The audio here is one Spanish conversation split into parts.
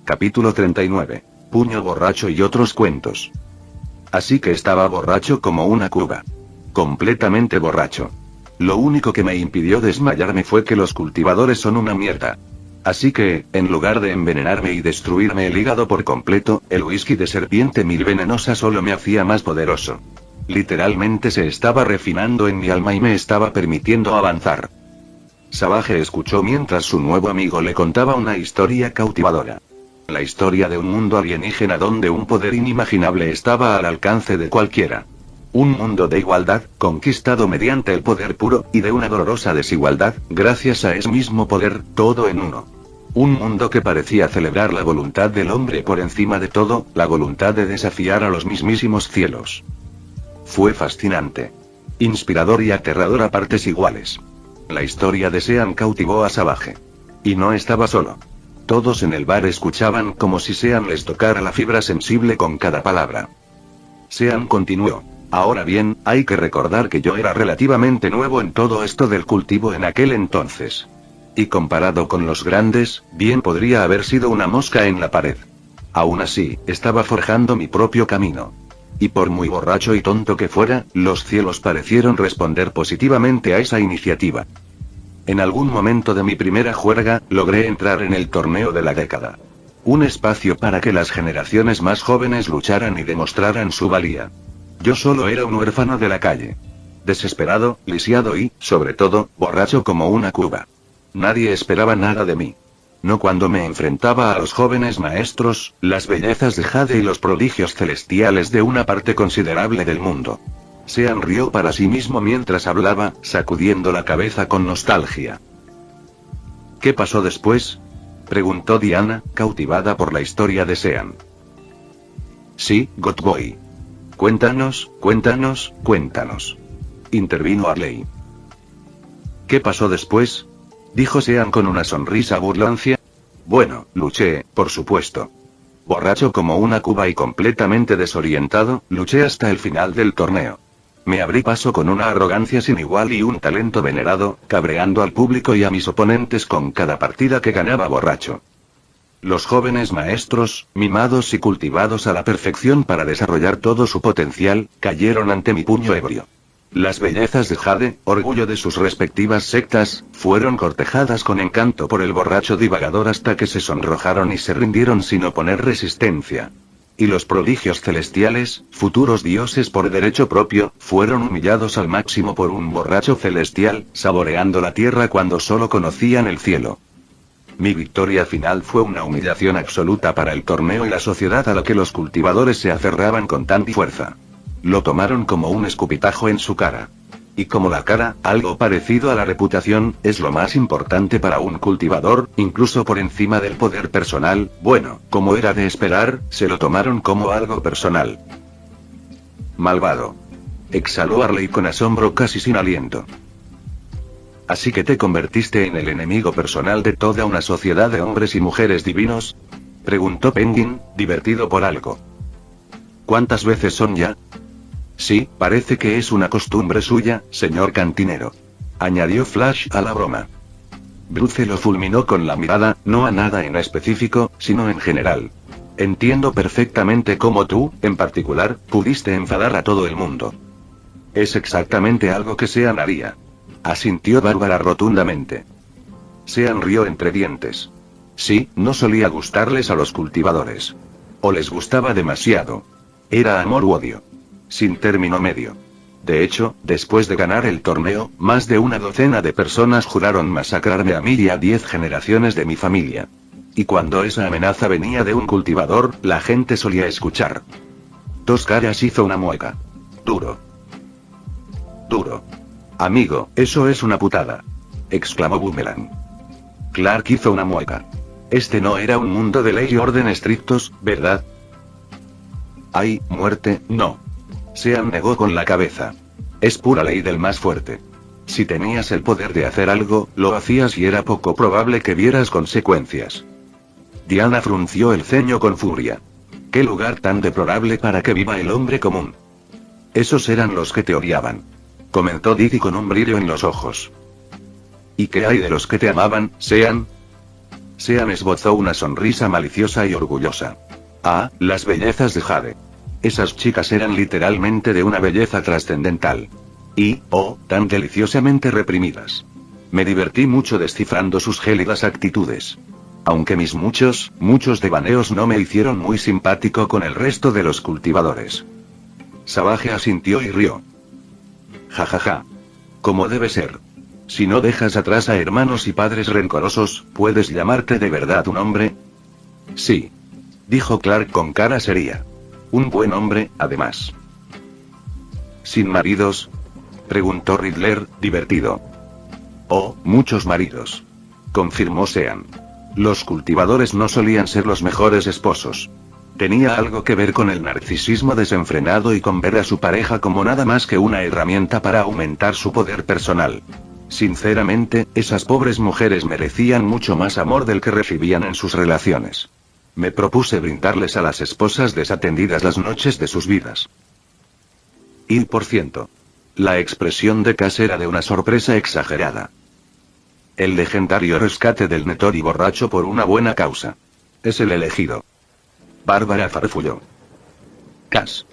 Capítulo 39. Puño borracho y otros cuentos. Así que estaba borracho como una cuba. Completamente borracho. Lo único que me impidió desmayarme fue que los cultivadores son una mierda. Así que, en lugar de envenenarme y destruirme el hígado por completo, el whisky de serpiente mil venenosa solo me hacía más poderoso. Literalmente se estaba refinando en mi alma y me estaba permitiendo avanzar. Savage escuchó mientras su nuevo amigo le contaba una historia cautivadora. La historia de un mundo alienígena donde un poder inimaginable estaba al alcance de cualquiera. Un mundo de igualdad, conquistado mediante el poder puro, y de una dolorosa desigualdad, gracias a ese mismo poder, todo en uno. Un mundo que parecía celebrar la voluntad del hombre por encima de todo, la voluntad de desafiar a los mismísimos cielos. Fue fascinante. Inspirador y aterrador a partes iguales. La historia de Sean cautivó a Savage. Y no estaba solo. Todos en el bar escuchaban como si Sean les tocara la fibra sensible con cada palabra. Sean continuó. Ahora bien, hay que recordar que yo era relativamente nuevo en todo esto del cultivo en aquel entonces. Y comparado con los grandes, bien podría haber sido una mosca en la pared. Aún así, estaba forjando mi propio camino. Y por muy borracho y tonto que fuera, los cielos parecieron responder positivamente a esa iniciativa. En algún momento de mi primera juerga, logré entrar en el torneo de la década. Un espacio para que las generaciones más jóvenes lucharan y demostraran su valía. Yo solo era un huérfano de la calle. Desesperado, lisiado y, sobre todo, borracho como una cuba. Nadie esperaba nada de mí. No cuando me enfrentaba a los jóvenes maestros, las bellezas de Jade y los prodigios celestiales de una parte considerable del mundo. Sean rió para sí mismo mientras hablaba, sacudiendo la cabeza con nostalgia. ¿Qué pasó después?, preguntó Diana, cautivada por la historia de Sean. Sí, Godboy. Cuéntanos, intervino Arley. ¿Qué pasó después?, dijo Sean con una sonrisa burlancia. Bueno, luché, por supuesto. Borracho como una cuba y completamente desorientado, luché hasta el final del torneo. Me abrí paso con una arrogancia sin igual y un talento venerado, cabreando al público y a mis oponentes con cada partida que ganaba borracho. Los jóvenes maestros, mimados y cultivados a la perfección para desarrollar todo su potencial, cayeron ante mi puño ebrio. Las bellezas de Jade, orgullo de sus respectivas sectas, fueron cortejadas con encanto por el borracho divagador hasta que se sonrojaron y se rindieron sin oponer resistencia. Y los prodigios celestiales, futuros dioses por derecho propio, fueron humillados al máximo por un borracho celestial, saboreando la tierra cuando solo conocían el cielo. Mi victoria final fue una humillación absoluta para el torneo y la sociedad a la que los cultivadores se aferraban con tanta fuerza. Lo tomaron como un escupitajo en su cara. Y como la cara, algo parecido a la reputación, es lo más importante para un cultivador, incluso por encima del poder personal, bueno, como era de esperar, se lo tomaron como algo personal. Malvado. Exhaló Arley con asombro casi sin aliento. ¿Así que te convertiste en el enemigo personal de toda una sociedad de hombres y mujeres divinos?, preguntó Penguin, divertido por algo. ¿Cuántas veces son ya? Sí, parece que es una costumbre suya, señor cantinero. Añadió Flash a la broma. Bruce lo fulminó con la mirada, no a nada en específico, sino en general. Entiendo perfectamente cómo tú, en particular, pudiste enfadar a todo el mundo. Es exactamente algo que Sean haría. Asintió Bárbara rotundamente. Sean rió entre dientes. Sí, no solía gustarles a los cultivadores. O les gustaba demasiado. Era amor u odio. Sin término medio. De hecho, después de ganar el torneo, más de una docena de personas juraron masacrarme a mí y a 10 generaciones de mi familia. Y cuando esa amenaza venía de un cultivador, la gente solía escuchar. Dos Caras hizo una mueca. Duro. Amigo, eso es una putada, exclamó Boomerang. Clark hizo una mueca. Este no era un mundo de ley y orden estrictos, ¿verdad? Ay, muerte, no. Sean negó con la cabeza. Es pura ley del más fuerte. Si tenías el poder de hacer algo, lo hacías y era poco probable que vieras consecuencias. Diana frunció el ceño con furia. Qué lugar tan deplorable para que viva el hombre común. Esos eran los que te odiaban, comentó Didi con un brillo en los ojos. ¿Y qué hay de los que te amaban, Sean? Sean esbozó una sonrisa maliciosa y orgullosa. Ah, las bellezas de Jade. Esas chicas eran literalmente de una belleza trascendental. Y, oh, tan deliciosamente reprimidas. Me divertí mucho descifrando sus gélidas actitudes. Aunque mis muchos devaneos no me hicieron muy simpático con el resto de los cultivadores. Savage asintió y rió. Jajaja. Como debe ser. Si no dejas atrás a hermanos y padres rencorosos, ¿puedes llamarte de verdad un hombre? Sí. Dijo Clark con cara seria. Un buen hombre, además. ¿Sin maridos? Preguntó Riddler, divertido. Oh, muchos maridos. Confirmó Sean. Los cultivadores no solían ser los mejores esposos. Tenía algo que ver con el narcisismo desenfrenado y con ver a su pareja como nada más que una herramienta para aumentar su poder personal. Sinceramente, esas pobres mujeres merecían mucho más amor del que recibían en sus relaciones. Me propuse brindarles a las esposas desatendidas las noches de sus vidas. Y por ciento. La expresión de Cass era de una sorpresa exagerada. El legendario rescate del Nettori borracho por una buena causa. Es el elegido. Bárbara farfulló. Cass.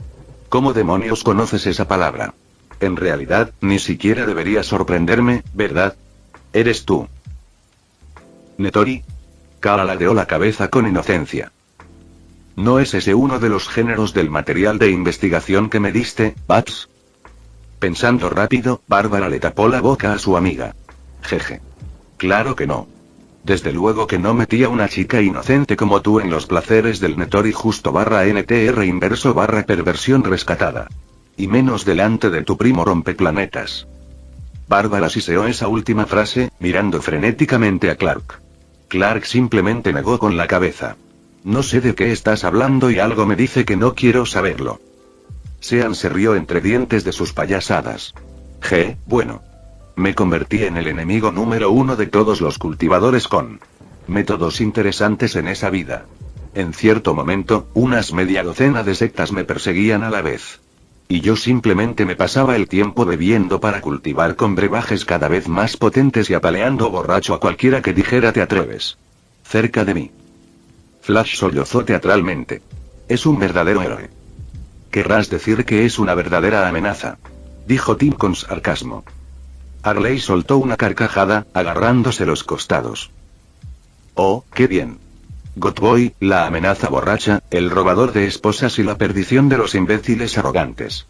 ¿Cómo demonios conoces esa palabra? En realidad, ni siquiera debería sorprenderme, ¿verdad? Eres tú. Nettori. Kara ladeó la cabeza con inocencia. ¿No es ese uno de los géneros del material de investigación que me diste, Babs? Pensando rápido, Bárbara le tapó la boca a su amiga. Jeje. Claro que no. Desde luego que no metí a una chica inocente como tú en los placeres del Nettori justo /NTR inverso /perversión rescatada. Y menos delante de tu primo rompeplanetas. Bárbara siseó esa última frase, mirando frenéticamente a Clark. Clark simplemente negó con la cabeza. No sé de qué estás hablando y algo me dice que no quiero saberlo. Sean se rió entre dientes de sus payasadas. Bueno. Me convertí en el enemigo número 1 de todos los cultivadores con métodos interesantes en esa vida. En cierto momento, unas media docena de sectas me perseguían a la vez. Y yo simplemente me pasaba el tiempo bebiendo para cultivar con brebajes cada vez más potentes y apaleando borracho a cualquiera que dijera te atreves. Cerca de mí. Flash sollozó teatralmente. Es un verdadero héroe. Querrás decir que es una verdadera amenaza. Dijo Tim con sarcasmo. Harley soltó una carcajada, agarrándose los costados. Oh, qué bien. Godboy, la amenaza borracha, el robador de esposas y la perdición de los imbéciles arrogantes.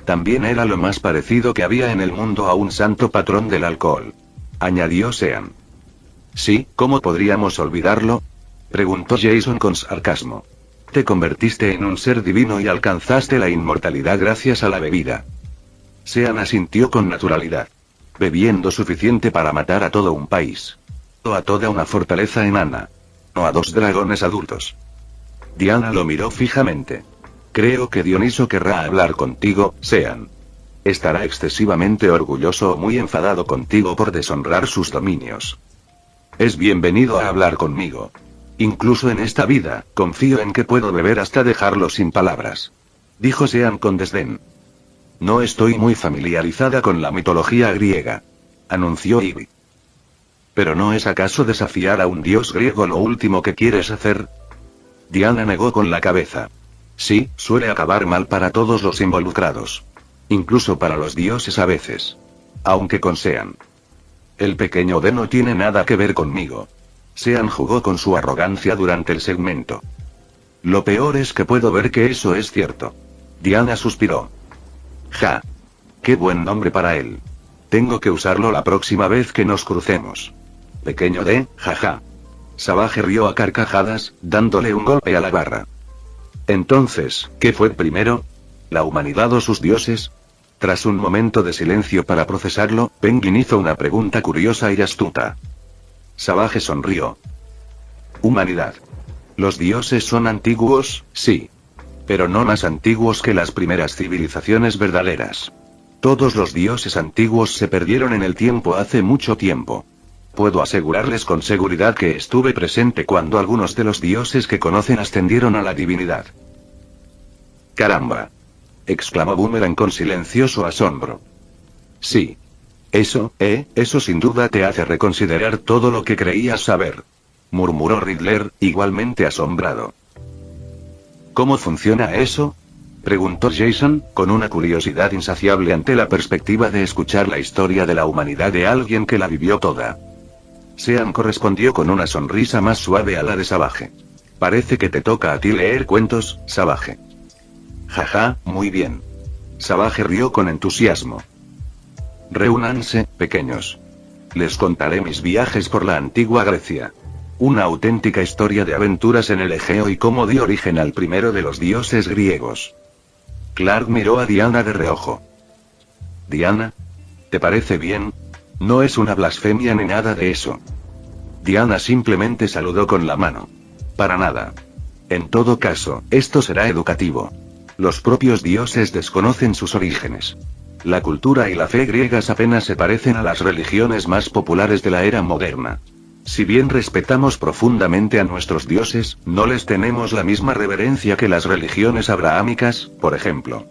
También era lo más parecido que había en el mundo a un santo patrón del alcohol. Añadió Sean. Sí, ¿cómo podríamos olvidarlo? Preguntó Jason con sarcasmo. Te convertiste en un ser divino y alcanzaste la inmortalidad gracias a la bebida. Sean asintió con naturalidad. Bebiendo suficiente para matar a todo un país. O a toda una fortaleza enana. O a 2 dragones adultos. Diana lo miró fijamente. Creo que Dioniso querrá hablar contigo, Sean. Estará excesivamente orgulloso o muy enfadado contigo por deshonrar sus dominios. Es bienvenido a hablar conmigo. Incluso en esta vida, confío en que puedo beber hasta dejarlo sin palabras. Dijo Sean con desdén. No estoy muy familiarizada con la mitología griega. Anunció Ivy. ¿Pero no es acaso desafiar a un dios griego lo último que quieres hacer? Diana negó con la cabeza. Sí, suele acabar mal para todos los involucrados. Incluso para los dioses a veces. Aunque con Sean. El pequeño D no tiene nada que ver conmigo. Sean jugó con su arrogancia durante el segmento. Lo peor es que puedo ver que eso es cierto. Diana suspiró. Ja. Qué buen nombre para él. Tengo que usarlo la próxima vez que nos crucemos. Pequeño D, jaja. Savage rió a carcajadas, dándole un golpe a la barra. Entonces, ¿qué fue primero? ¿La humanidad o sus dioses? Tras un momento de silencio para procesarlo, Penguin hizo una pregunta curiosa y astuta. Savage sonrió. Humanidad. Los dioses son antiguos, sí. Pero no más antiguos que las primeras civilizaciones verdaderas. Todos los dioses antiguos se perdieron en el tiempo hace mucho tiempo. Puedo asegurarles con seguridad que estuve presente cuando algunos de los dioses que conocen ascendieron a la divinidad. ¡Caramba! Exclamó Boomerang con silencioso asombro. Sí. Eso sin duda te hace reconsiderar todo lo que creías saber. murmuró Riddler, igualmente asombrado. ¿Cómo funciona eso?, preguntó Jason, con una curiosidad insaciable ante la perspectiva de escuchar la historia de la humanidad de alguien que la vivió toda. Sean correspondió con una sonrisa más suave a la de Savage. Parece que te toca a ti leer cuentos, Savage. Jaja, muy bien. Savage rió con entusiasmo. Reúnanse, pequeños. Les contaré mis viajes por la antigua Grecia. Una auténtica historia de aventuras en el Egeo y cómo dio origen al primero de los dioses griegos. Clark miró a Diana de reojo. Diana, ¿te parece bien? No es una blasfemia ni nada de eso. Diana simplemente saludó con la mano. Para nada. En todo caso, esto será educativo. Los propios dioses desconocen sus orígenes. La cultura y la fe griegas apenas se parecen a las religiones más populares de la era moderna. Si bien respetamos profundamente a nuestros dioses, no les tenemos la misma reverencia que las religiones abrahámicas, por ejemplo.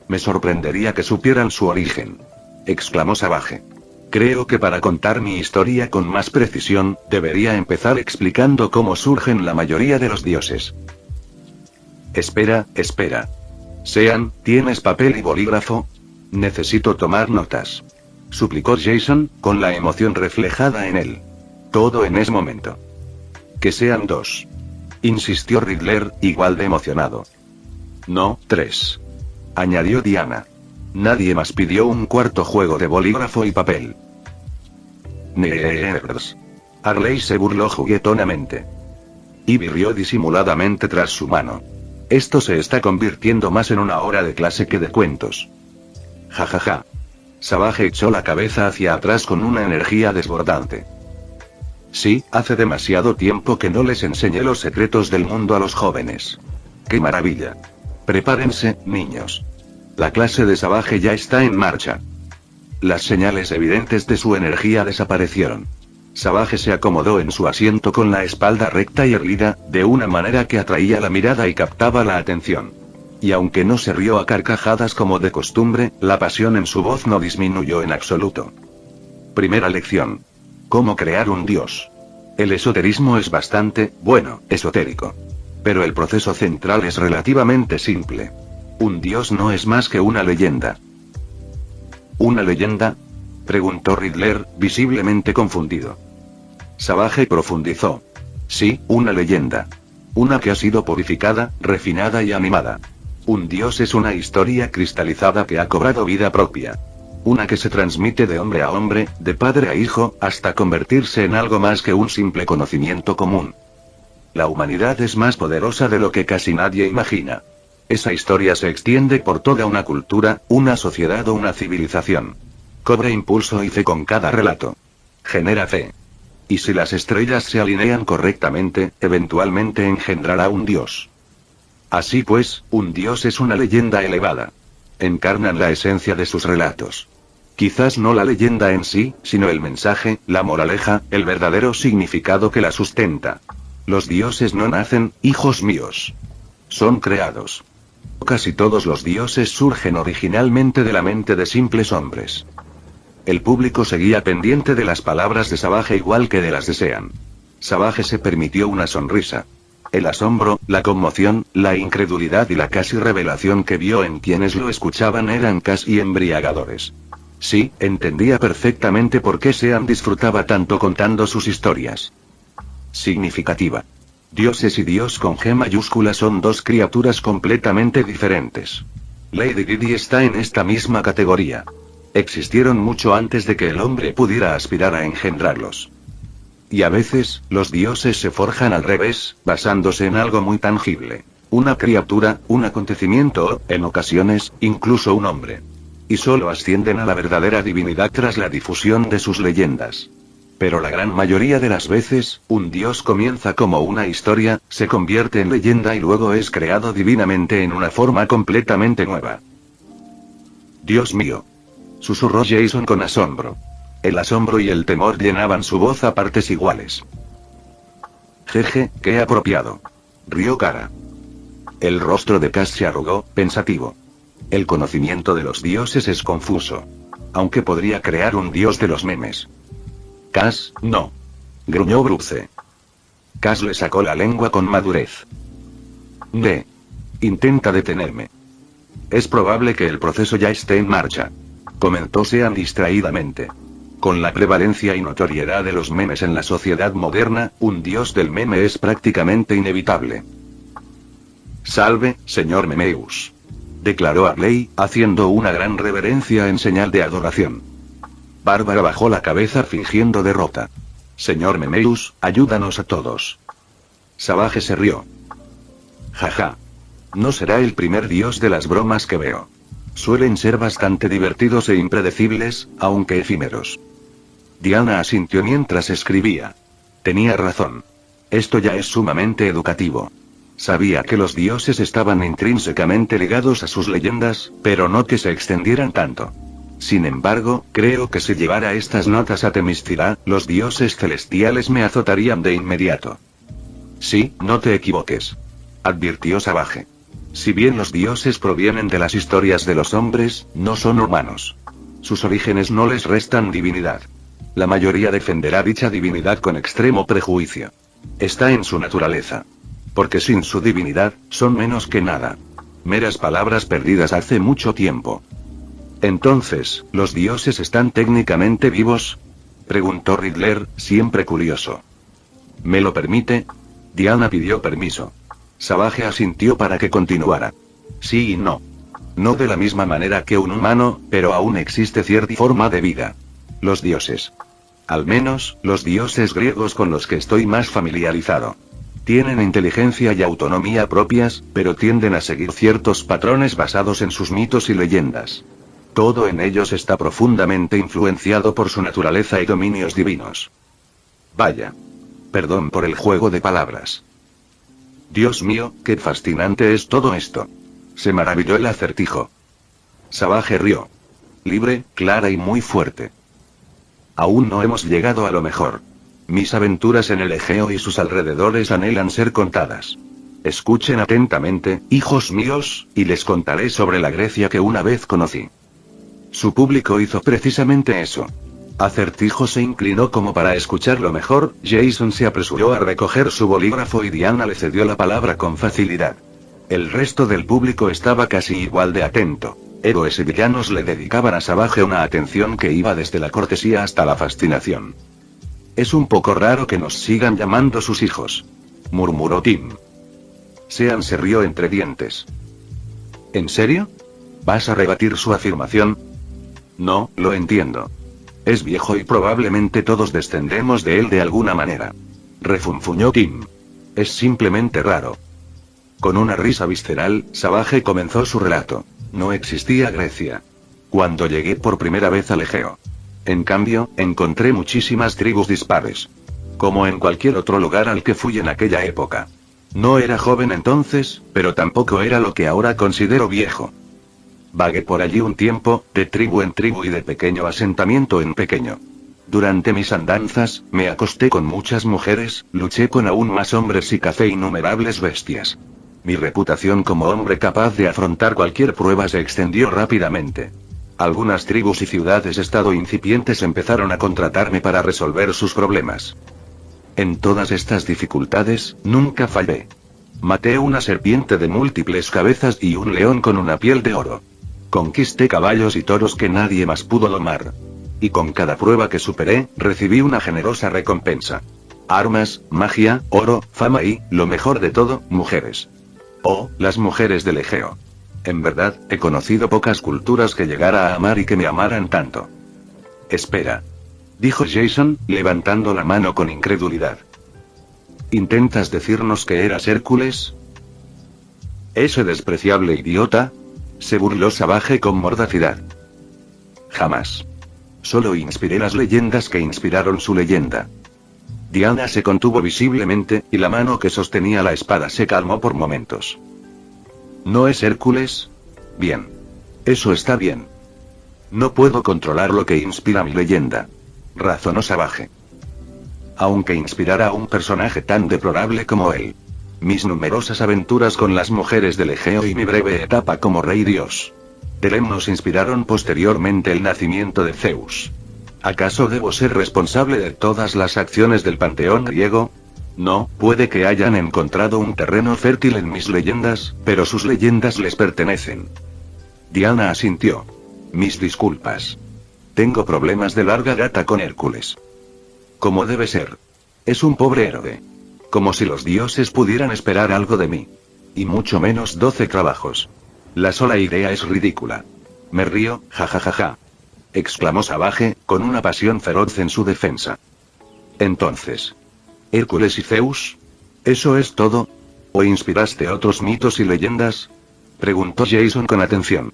Me sorprendería que supieran su origen, exclamó Savage. Creo que para contar mi historia con más precisión, debería empezar explicando cómo surgen la mayoría de los dioses. Espera. Sean, ¿tienes papel y bolígrafo? Necesito tomar notas, suplicó Jason, con la emoción reflejada en él. Todo en ese momento. Que sean 2. Insistió Riddler, igual de emocionado. No, 3. Añadió Diana. Nadie más pidió un cuarto juego de bolígrafo y papel. Nerds. Arley se burló juguetonamente. Ivy rió disimuladamente tras su mano. Esto se está convirtiendo más en una hora de clase que de cuentos. Jajaja. Savage echó la cabeza hacia atrás con una energía desbordante. Sí, hace demasiado tiempo que no les enseñé los secretos del mundo a los jóvenes. ¡Qué maravilla! Prepárense, niños. La clase de Savage ya está en marcha. Las señales evidentes de su energía desaparecieron. Savage se acomodó en su asiento con la espalda recta y erguida, de una manera que atraía la mirada y captaba la atención. Y aunque no se rió a carcajadas como de costumbre, la pasión en su voz no disminuyó en absoluto. Primera lección. ¿Cómo crear un dios? El esoterismo es bastante, esotérico. Pero el proceso central es relativamente simple. Un dios no es más que una leyenda. ¿Una leyenda?, preguntó Riddler, visiblemente confundido. Savage profundizó. Sí, una leyenda. Una que ha sido purificada, refinada y animada. Un dios es una historia cristalizada que ha cobrado vida propia. Una que se transmite de hombre a hombre, de padre a hijo, hasta convertirse en algo más que un simple conocimiento común. La humanidad es más poderosa de lo que casi nadie imagina. Esa historia se extiende por toda una cultura, una sociedad o una civilización. Cobra impulso y fe con cada relato. Genera fe. Y si las estrellas se alinean correctamente, eventualmente engendrará un dios. Así pues, un dios es una leyenda elevada. Encarnan la esencia de sus relatos. Quizás no la leyenda en sí, sino el mensaje, la moraleja, el verdadero significado que la sustenta. Los dioses no nacen, hijos míos. Son creados. Casi todos los dioses surgen originalmente de la mente de simples hombres. El público seguía pendiente de las palabras de Savage igual que de las de Sean. Savage se permitió una sonrisa. El asombro, la conmoción, la incredulidad y la casi revelación que vio en quienes lo escuchaban eran casi embriagadores. Sí, entendía perfectamente por qué Sean disfrutaba tanto contando sus historias. Significativa. Dioses y Dios con G mayúscula son dos criaturas completamente diferentes. Lady Didi está en esta misma categoría. Existieron mucho antes de que el hombre pudiera aspirar a engendrarlos. Y a veces, los dioses se forjan al revés, basándose en algo muy tangible. Una criatura, un acontecimiento o, en ocasiones, incluso un hombre. Y solo ascienden a la verdadera divinidad tras la difusión de sus leyendas. Pero la gran mayoría de las veces, un dios comienza como una historia, se convierte en leyenda y luego es creado divinamente en una forma completamente nueva. Dios mío. Susurró Jason con asombro. El asombro y el temor llenaban su voz a partes iguales. Jeje, qué apropiado. Rió Kara. El rostro de Cass se arrugó, pensativo. El conocimiento de los dioses es confuso. Aunque podría crear un dios de los memes. Cass, no. Gruñó Bruce. Cass le sacó la lengua con madurez. Intenta detenerme. Es probable que el proceso ya esté en marcha. Comentó Sean distraídamente. Con la prevalencia y notoriedad de los memes en la sociedad moderna, un dios del meme es prácticamente inevitable. Salve, señor Memeus. Declaró Arley, haciendo una gran reverencia en señal de adoración. Bárbara bajó la cabeza fingiendo derrota. Señor Memeus, ayúdanos a todos. Savage se rió. Jaja. No será el primer dios de las bromas que veo. Suelen ser bastante divertidos e impredecibles, aunque efímeros. Diana asintió mientras escribía. Tenía razón. Esto ya es sumamente educativo. Sabía que los dioses estaban intrínsecamente ligados a sus leyendas, pero no que se extendieran tanto. Sin embargo, creo que si llevara estas notas a Themyscira, los dioses celestiales me azotarían de inmediato. Sí, no te equivoques. Advirtió Savage. Si bien los dioses provienen de las historias de los hombres, no son humanos. Sus orígenes no les restan divinidad. La mayoría defenderá dicha divinidad con extremo prejuicio. Está en su naturaleza. Porque sin su divinidad, son menos que nada. Meras palabras perdidas hace mucho tiempo. Entonces, ¿los dioses están técnicamente vivos? Preguntó Riddler, siempre curioso. ¿Me lo permite? Diana pidió permiso. Savage asintió para que continuara. Sí y no. No de la misma manera que un humano, pero aún existe cierta forma de vida. Los dioses. Al menos, los dioses griegos con los que estoy más familiarizado. Tienen inteligencia y autonomía propias, pero tienden a seguir ciertos patrones basados en sus mitos y leyendas. Todo en ellos está profundamente influenciado por su naturaleza y dominios divinos. Vaya. Perdón por el juego de palabras. Dios mío, qué fascinante es todo esto. Se maravilló el acertijo. Savage rió. Libre, clara y muy fuerte. Aún no hemos llegado a lo mejor. Mis aventuras en el Egeo y sus alrededores anhelan ser contadas. Escuchen atentamente, hijos míos, y les contaré sobre la Grecia que una vez conocí. Su público hizo precisamente eso. Acertijo se inclinó como para escucharlo mejor, Jason se apresuró a recoger su bolígrafo y Diana le cedió la palabra con facilidad. El resto del público estaba casi igual de atento. Héroes y villanos le dedicaban a Savage una atención que iba desde la cortesía hasta la fascinación. Es un poco raro que nos sigan llamando sus hijos, murmuró Tim. Sean se rió entre dientes. ¿En serio? ¿Vas a rebatir su afirmación? No, lo entiendo. Es viejo y probablemente todos descendemos de él de alguna manera. Refunfuñó Tim. Es simplemente raro. Con una risa visceral, Savage comenzó su relato. No existía Grecia. Cuando llegué por primera vez al Egeo. En cambio, encontré muchísimas tribus dispares. Como en cualquier otro lugar al que fui en aquella época. No era joven entonces, pero tampoco era lo que ahora considero viejo. Vagué por allí un tiempo, de tribu en tribu y de pequeño asentamiento en pequeño. Durante mis andanzas, me acosté con muchas mujeres, luché con aún más hombres y cacé innumerables bestias. Mi reputación como hombre capaz de afrontar cualquier prueba se extendió rápidamente. Algunas tribus y ciudades-estado incipientes empezaron a contratarme para resolver sus problemas. En todas estas dificultades, nunca fallé. Maté una serpiente de múltiples cabezas y un león con una piel de oro. Conquisté caballos y toros que nadie más pudo domar. Y con cada prueba que superé, recibí una generosa recompensa. Armas, magia, oro, fama y, lo mejor de todo, mujeres. Oh, las mujeres del Egeo. En verdad, he conocido pocas culturas que llegara a amar y que me amaran tanto. Espera. Dijo Jason, levantando la mano con incredulidad. ¿Intentas decirnos que eras Hércules? ¿Ese despreciable idiota? Se burló Savage con mordacidad. Jamás. Solo inspiré las leyendas que inspiraron su leyenda. Diana se contuvo visiblemente, y la mano que sostenía la espada se calmó por momentos. ¿No es Hércules? Bien. Eso está bien. No puedo controlar lo que inspira mi leyenda. Razonó Savage. Aunque inspirara a un personaje tan deplorable como él. Mis numerosas aventuras con las mujeres del Egeo y mi breve etapa como rey dios del nos inspiraron posteriormente el nacimiento de Zeus. ¿Acaso debo ser responsable de todas las acciones del panteón griego? No, puede que hayan encontrado un terreno fértil en mis leyendas, pero sus leyendas les pertenecen. Diana asintió. Mis disculpas. Tengo problemas de larga data con Hércules. Como debe ser. Es un pobre héroe. Como si los dioses pudieran esperar algo de mí. Y mucho menos 12 trabajos. La sola idea es ridícula. Me río, jajajaja. Exclamó Savage, con una pasión feroz en su defensa. Entonces. ¿Hércules y Zeus? ¿Eso es todo? ¿O inspiraste otros mitos y leyendas? Preguntó Jason con atención.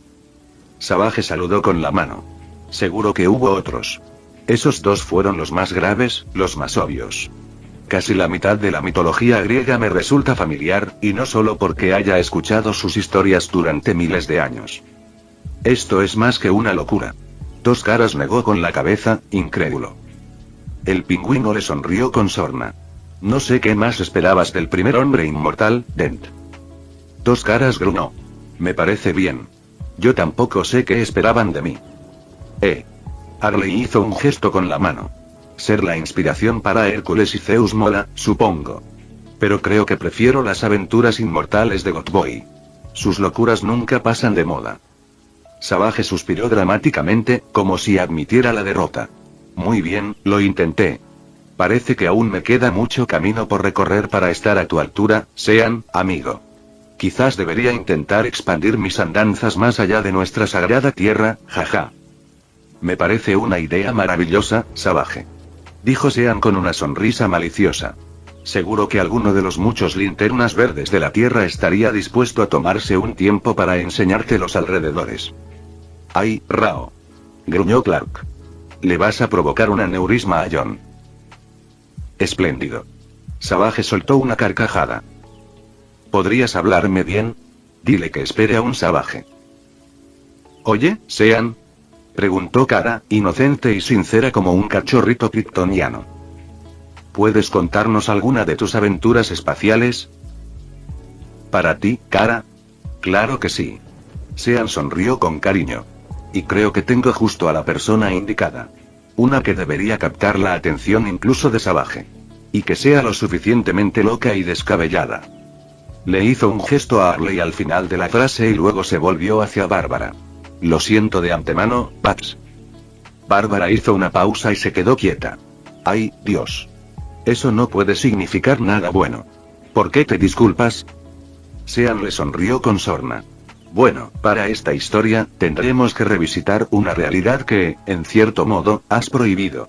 Savage saludó con la mano. Seguro que hubo otros. Esos dos fueron los más graves, los más obvios. Casi la mitad de la mitología griega me resulta familiar, y no solo porque haya escuchado sus historias durante miles de años. Esto es más que una locura. Dos Caras negó con la cabeza, incrédulo. El pingüino le sonrió con sorna. No sé qué más esperabas del primer hombre inmortal, Dent. Dos Caras gruñó. Me parece bien. Yo tampoco sé qué esperaban de mí. Arley hizo un gesto con la mano. Ser la inspiración para Hércules y Zeus mola, supongo. Pero creo que prefiero las aventuras inmortales de Godboy. Sus locuras nunca pasan de moda. Savage suspiró dramáticamente, como si admitiera la derrota. Muy bien, lo intenté. Parece que aún me queda mucho camino por recorrer para estar a tu altura, Sean, amigo. Quizás debería intentar expandir mis andanzas más allá de nuestra sagrada tierra, jaja. Me parece una idea maravillosa, Savage. Dijo Sean con una sonrisa maliciosa. Seguro que alguno de los muchos linternas verdes de la tierra estaría dispuesto a tomarse un tiempo para enseñarte los alrededores. ¡Ay, Rao! Gruñó Clark. Le vas a provocar un aneurisma a John. Espléndido. Savage soltó una carcajada. ¿Podrías hablarme bien? Dile que espere a un Savage. Oye, Sean. Preguntó Kara, inocente y sincera como un cachorrito kryptoniano. ¿Puedes contarnos alguna de tus aventuras espaciales? ¿Para ti, Kara? Claro que sí. Sean sonrió con cariño. Y creo que tengo justo a la persona indicada. Una que debería captar la atención incluso de Savage. Y que sea lo suficientemente loca y descabellada. Le hizo un gesto a Arley al final de la frase y luego se volvió hacia Bárbara. Lo siento de antemano, Paps. Bárbara hizo una pausa y se quedó quieta. ¡Ay, Dios! Eso no puede significar nada bueno. ¿Por qué te disculpas? Sean le sonrió con sorna. Bueno, para esta historia, tendremos que revisitar una realidad que, en cierto modo, has prohibido.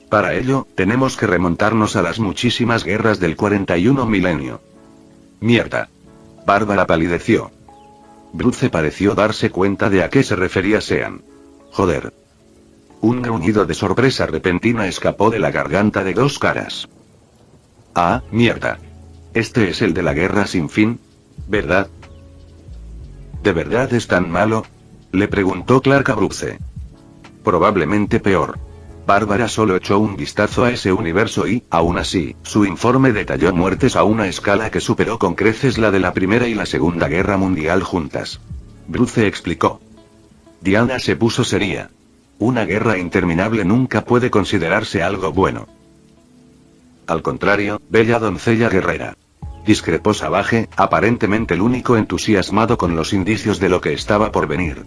Para ello, tenemos que remontarnos a las muchísimas guerras del 41 milenio. Mierda. Bárbara palideció. Bruce pareció darse cuenta de a qué se refería Sean. Joder. Un gruñido de sorpresa repentina escapó de la garganta de Dos Caras. Ah, mierda. Este es el de la guerra sin fin, ¿verdad? ¿De verdad es tan malo? Le preguntó Clark a Bruce. Probablemente peor. Bárbara solo echó un vistazo a ese universo y, aún así, su informe detalló muertes a una escala que superó con creces la de la Primera y la Segunda Guerra Mundial juntas. Bruce explicó. Diana se puso seria. Una guerra interminable nunca puede considerarse algo bueno. Al contrario, bella doncella guerrera. Discrepó Savage, aparentemente el único entusiasmado con los indicios de lo que estaba por venir.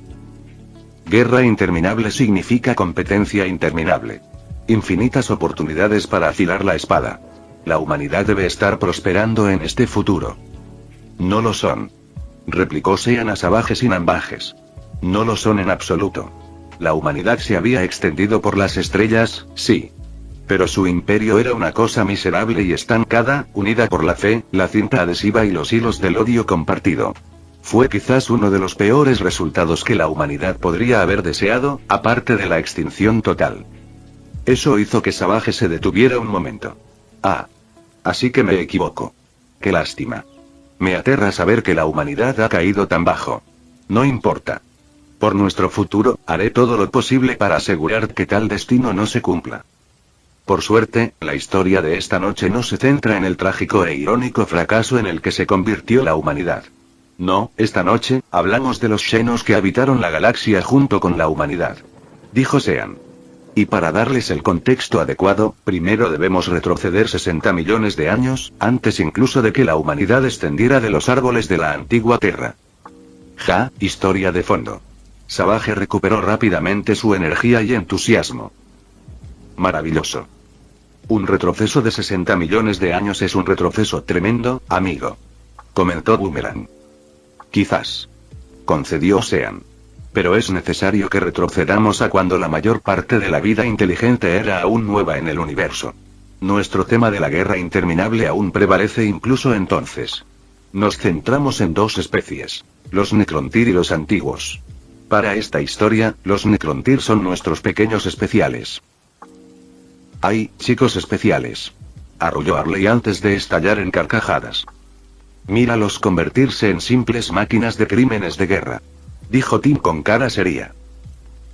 Guerra interminable significa competencia interminable. Infinitas oportunidades para afilar la espada. La humanidad debe estar prosperando en este futuro. No lo son. Replicó Sean a Savage sin ambajes. No lo son en absoluto. La humanidad se había extendido por las estrellas, sí. Pero su imperio era una cosa miserable y estancada, unida por la fe, la cinta adhesiva y los hilos del odio compartido. Fue quizás uno de los peores resultados que la humanidad podría haber deseado, aparte de la extinción total. Eso hizo que Savage se detuviera un momento. Ah. Así que me equivoco. Qué lástima. Me aterra saber que la humanidad ha caído tan bajo. No importa. Por nuestro futuro, haré todo lo posible para asegurar que tal destino no se cumpla. Por suerte, la historia de esta noche no se centra en el trágico e irónico fracaso en el que se convirtió la humanidad. No, esta noche, hablamos de los Xenos que habitaron la galaxia junto con la humanidad. Dijo Sean. Y para darles el contexto adecuado, primero debemos retroceder 60 millones de años, antes incluso de que la humanidad descendiera de los árboles de la antigua Tierra. Ja, historia de fondo. Savage recuperó rápidamente su energía y entusiasmo. Maravilloso. Un retroceso de 60 millones de años es un retroceso tremendo, amigo. Comentó Boomerang. Quizás. Concedió Sean. Pero es necesario que retrocedamos a cuando la mayor parte de la vida inteligente era aún nueva en el universo. Nuestro tema de la guerra interminable aún prevalece incluso entonces. Nos centramos en dos especies, los Necrontyr y los antiguos. Para esta historia, los Necrontyr son nuestros pequeños especiales. ¡Ay, chicos especiales! Arrulló Arley antes de estallar en carcajadas. Míralos convertirse en simples máquinas de crímenes de guerra. Dijo Tim con cara seria.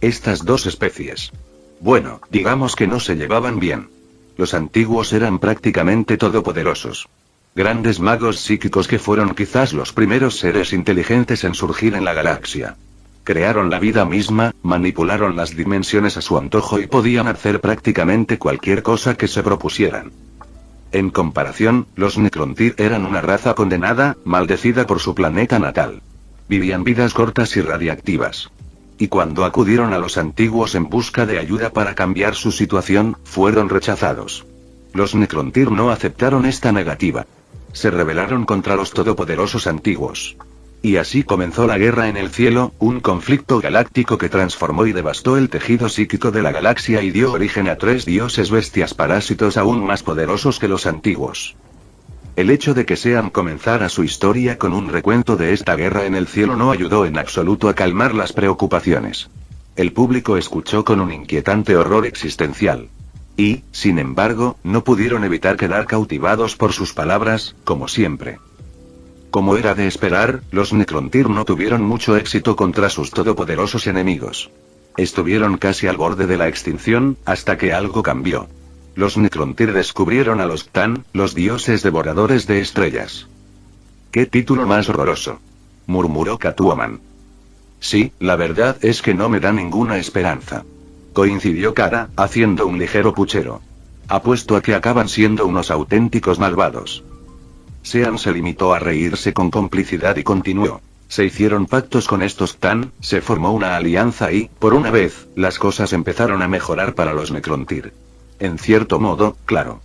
Estas dos especies. Bueno, digamos que no se llevaban bien. Los antiguos eran prácticamente todopoderosos. Grandes magos psíquicos que fueron quizás los primeros seres inteligentes en surgir en la galaxia. Crearon la vida misma, manipularon las dimensiones a su antojo y podían hacer prácticamente cualquier cosa que se propusieran. En comparación, los Necrontyr eran una raza condenada, maldecida por su planeta natal. Vivían vidas cortas y radiactivas. Y cuando acudieron a los antiguos en busca de ayuda para cambiar su situación, fueron rechazados. Los Necrontyr no aceptaron esta negativa. Se rebelaron contra los todopoderosos antiguos. Y así comenzó la guerra en el cielo, un conflicto galáctico que transformó y devastó el tejido psíquico de la galaxia y dio origen a 3 dioses bestias parásitos aún más poderosos que los antiguos. El hecho de que Sean comenzara su historia con un recuento de esta guerra en el cielo no ayudó en absoluto a calmar las preocupaciones. El público escuchó con un inquietante horror existencial. Y, sin embargo, no pudieron evitar quedar cautivados por sus palabras, como siempre. Como era de esperar, los Necrontyr no tuvieron mucho éxito contra sus todopoderosos enemigos. Estuvieron casi al borde de la extinción, hasta que algo cambió. Los Necrontyr descubrieron a los Cthulhu, los dioses devoradores de estrellas. ¡Qué título más horroroso!, murmuró Catwoman. Sí, la verdad es que no me da ninguna esperanza. Coincidió Kara, haciendo un ligero puchero. Apuesto a que acaban siendo unos auténticos malvados. Sean se limitó a reírse con complicidad y continuó. Se hicieron pactos con estos Cthulhu, se formó una alianza y, por una vez, las cosas empezaron a mejorar para los Necrontyr. En cierto modo, claro.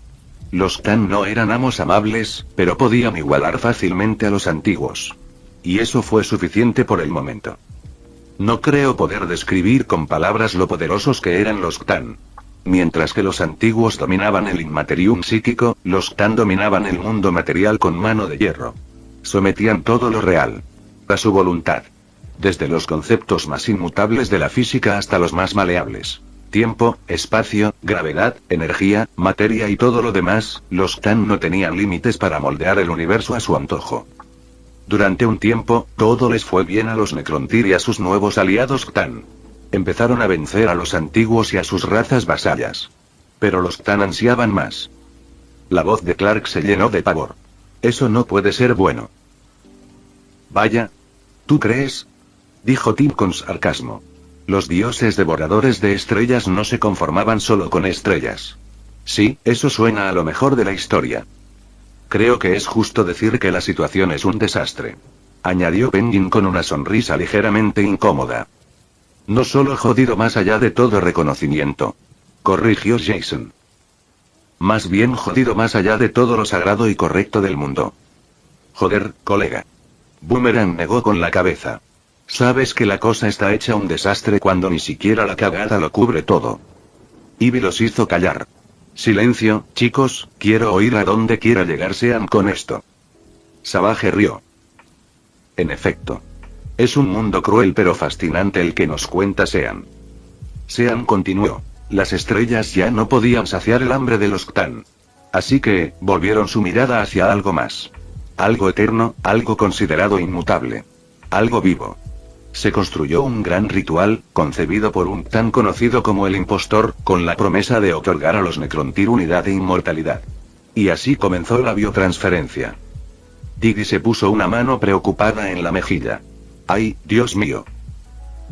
Los Cthulhu no eran amos amables, pero podían igualar fácilmente a los antiguos. Y eso fue suficiente por el momento. No creo poder describir con palabras lo poderosos que eran los Cthulhu. Mientras que los antiguos dominaban el inmaterium psíquico, los Cthulhu dominaban el mundo material con mano de hierro. Sometían todo lo real a su voluntad. Desde los conceptos más inmutables de la física hasta los más maleables. Tiempo, espacio, gravedad, energía, materia y todo lo demás, los Cthulhu no tenían límites para moldear el universo a su antojo. Durante un tiempo, todo les fue bien a los Necrontyr y a sus nuevos aliados Cthulhu. Empezaron a vencer a los antiguos y a sus razas vasallas. Pero los Cthulhu ansiaban más. La voz de Clark se llenó de pavor. Eso no puede ser bueno. Vaya. ¿Tú crees? Dijo Tim con sarcasmo. Los dioses devoradores de estrellas no se conformaban solo con estrellas. Sí, eso suena a lo mejor de la historia. Creo que es justo decir que la situación es un desastre. Añadió Penguin con una sonrisa ligeramente incómoda. No solo jodido más allá de todo reconocimiento. Corrigió Jason. Más bien jodido más allá de todo lo sagrado y correcto del mundo. Joder, colega. Boomerang negó con la cabeza. Sabes que la cosa está hecha un desastre cuando ni siquiera la cagada lo cubre todo. Ivy los hizo callar. Silencio, chicos, quiero oír a dónde quiera llegar Sean con esto. Savage rió. En efecto. Es un mundo cruel pero fascinante el que nos cuenta Sean. Sean continuó. Las estrellas ya no podían saciar el hambre de los Cthulhu. Así que, volvieron su mirada hacia algo más. Algo eterno, algo considerado inmutable. Algo vivo. Se construyó un gran ritual, concebido por un Cthulhu conocido como el Impostor, con la promesa de otorgar a los Necrontyr unidad e inmortalidad. Y así comenzó la biotransferencia. Didi se puso una mano preocupada en la mejilla. ¡Ay, Dios mío!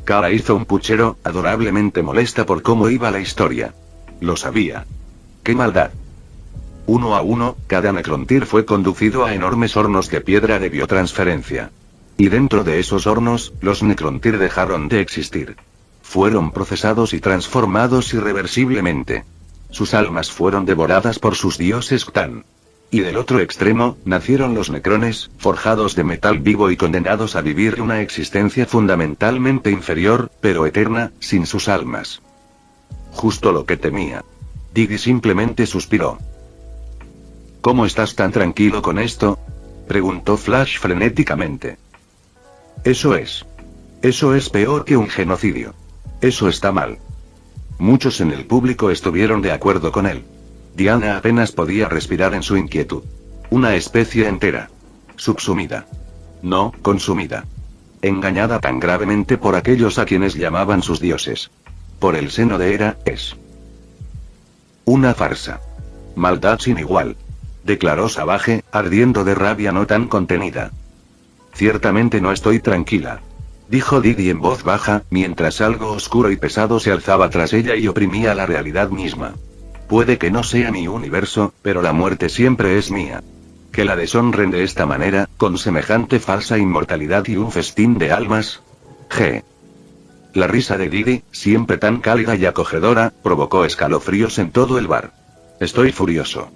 Kara hizo un puchero, adorablemente molesta por cómo iba la historia. Lo sabía. ¡Qué maldad! 1 a 1, cada Necrontyr fue conducido a enormes hornos de piedra de biotransferencia. Y dentro de esos hornos, los Necrontyr dejaron de existir. Fueron procesados y transformados irreversiblemente. Sus almas fueron devoradas por sus dioses Cthán. Y del otro extremo, nacieron los Necrones, forjados de metal vivo y condenados a vivir una existencia fundamentalmente inferior, pero eterna, sin sus almas. Justo lo que temía. Diggy simplemente suspiró. ¿Cómo estás tan tranquilo con esto?, preguntó Flash frenéticamente. Eso es peor que un genocidio. Eso está mal. Muchos en el público estuvieron de acuerdo con él. Diana apenas podía respirar en su inquietud. Una especie entera. Subsumida. No, consumida. Engañada tan gravemente por aquellos a quienes llamaban sus dioses. Por el seno de Hera, es una farsa. Maldad sin igual. Declaró Savage, ardiendo de rabia no tan contenida. Ciertamente no estoy tranquila, dijo Didi en voz baja, mientras algo oscuro y pesado se alzaba tras ella y oprimía la realidad misma. Puede que no sea mi universo, pero la muerte siempre es mía. Que la deshonren de esta manera, con semejante falsa inmortalidad y un festín de almas. G. La risa de Didi, siempre tan cálida y acogedora, provocó escalofríos en todo el bar. Estoy furioso.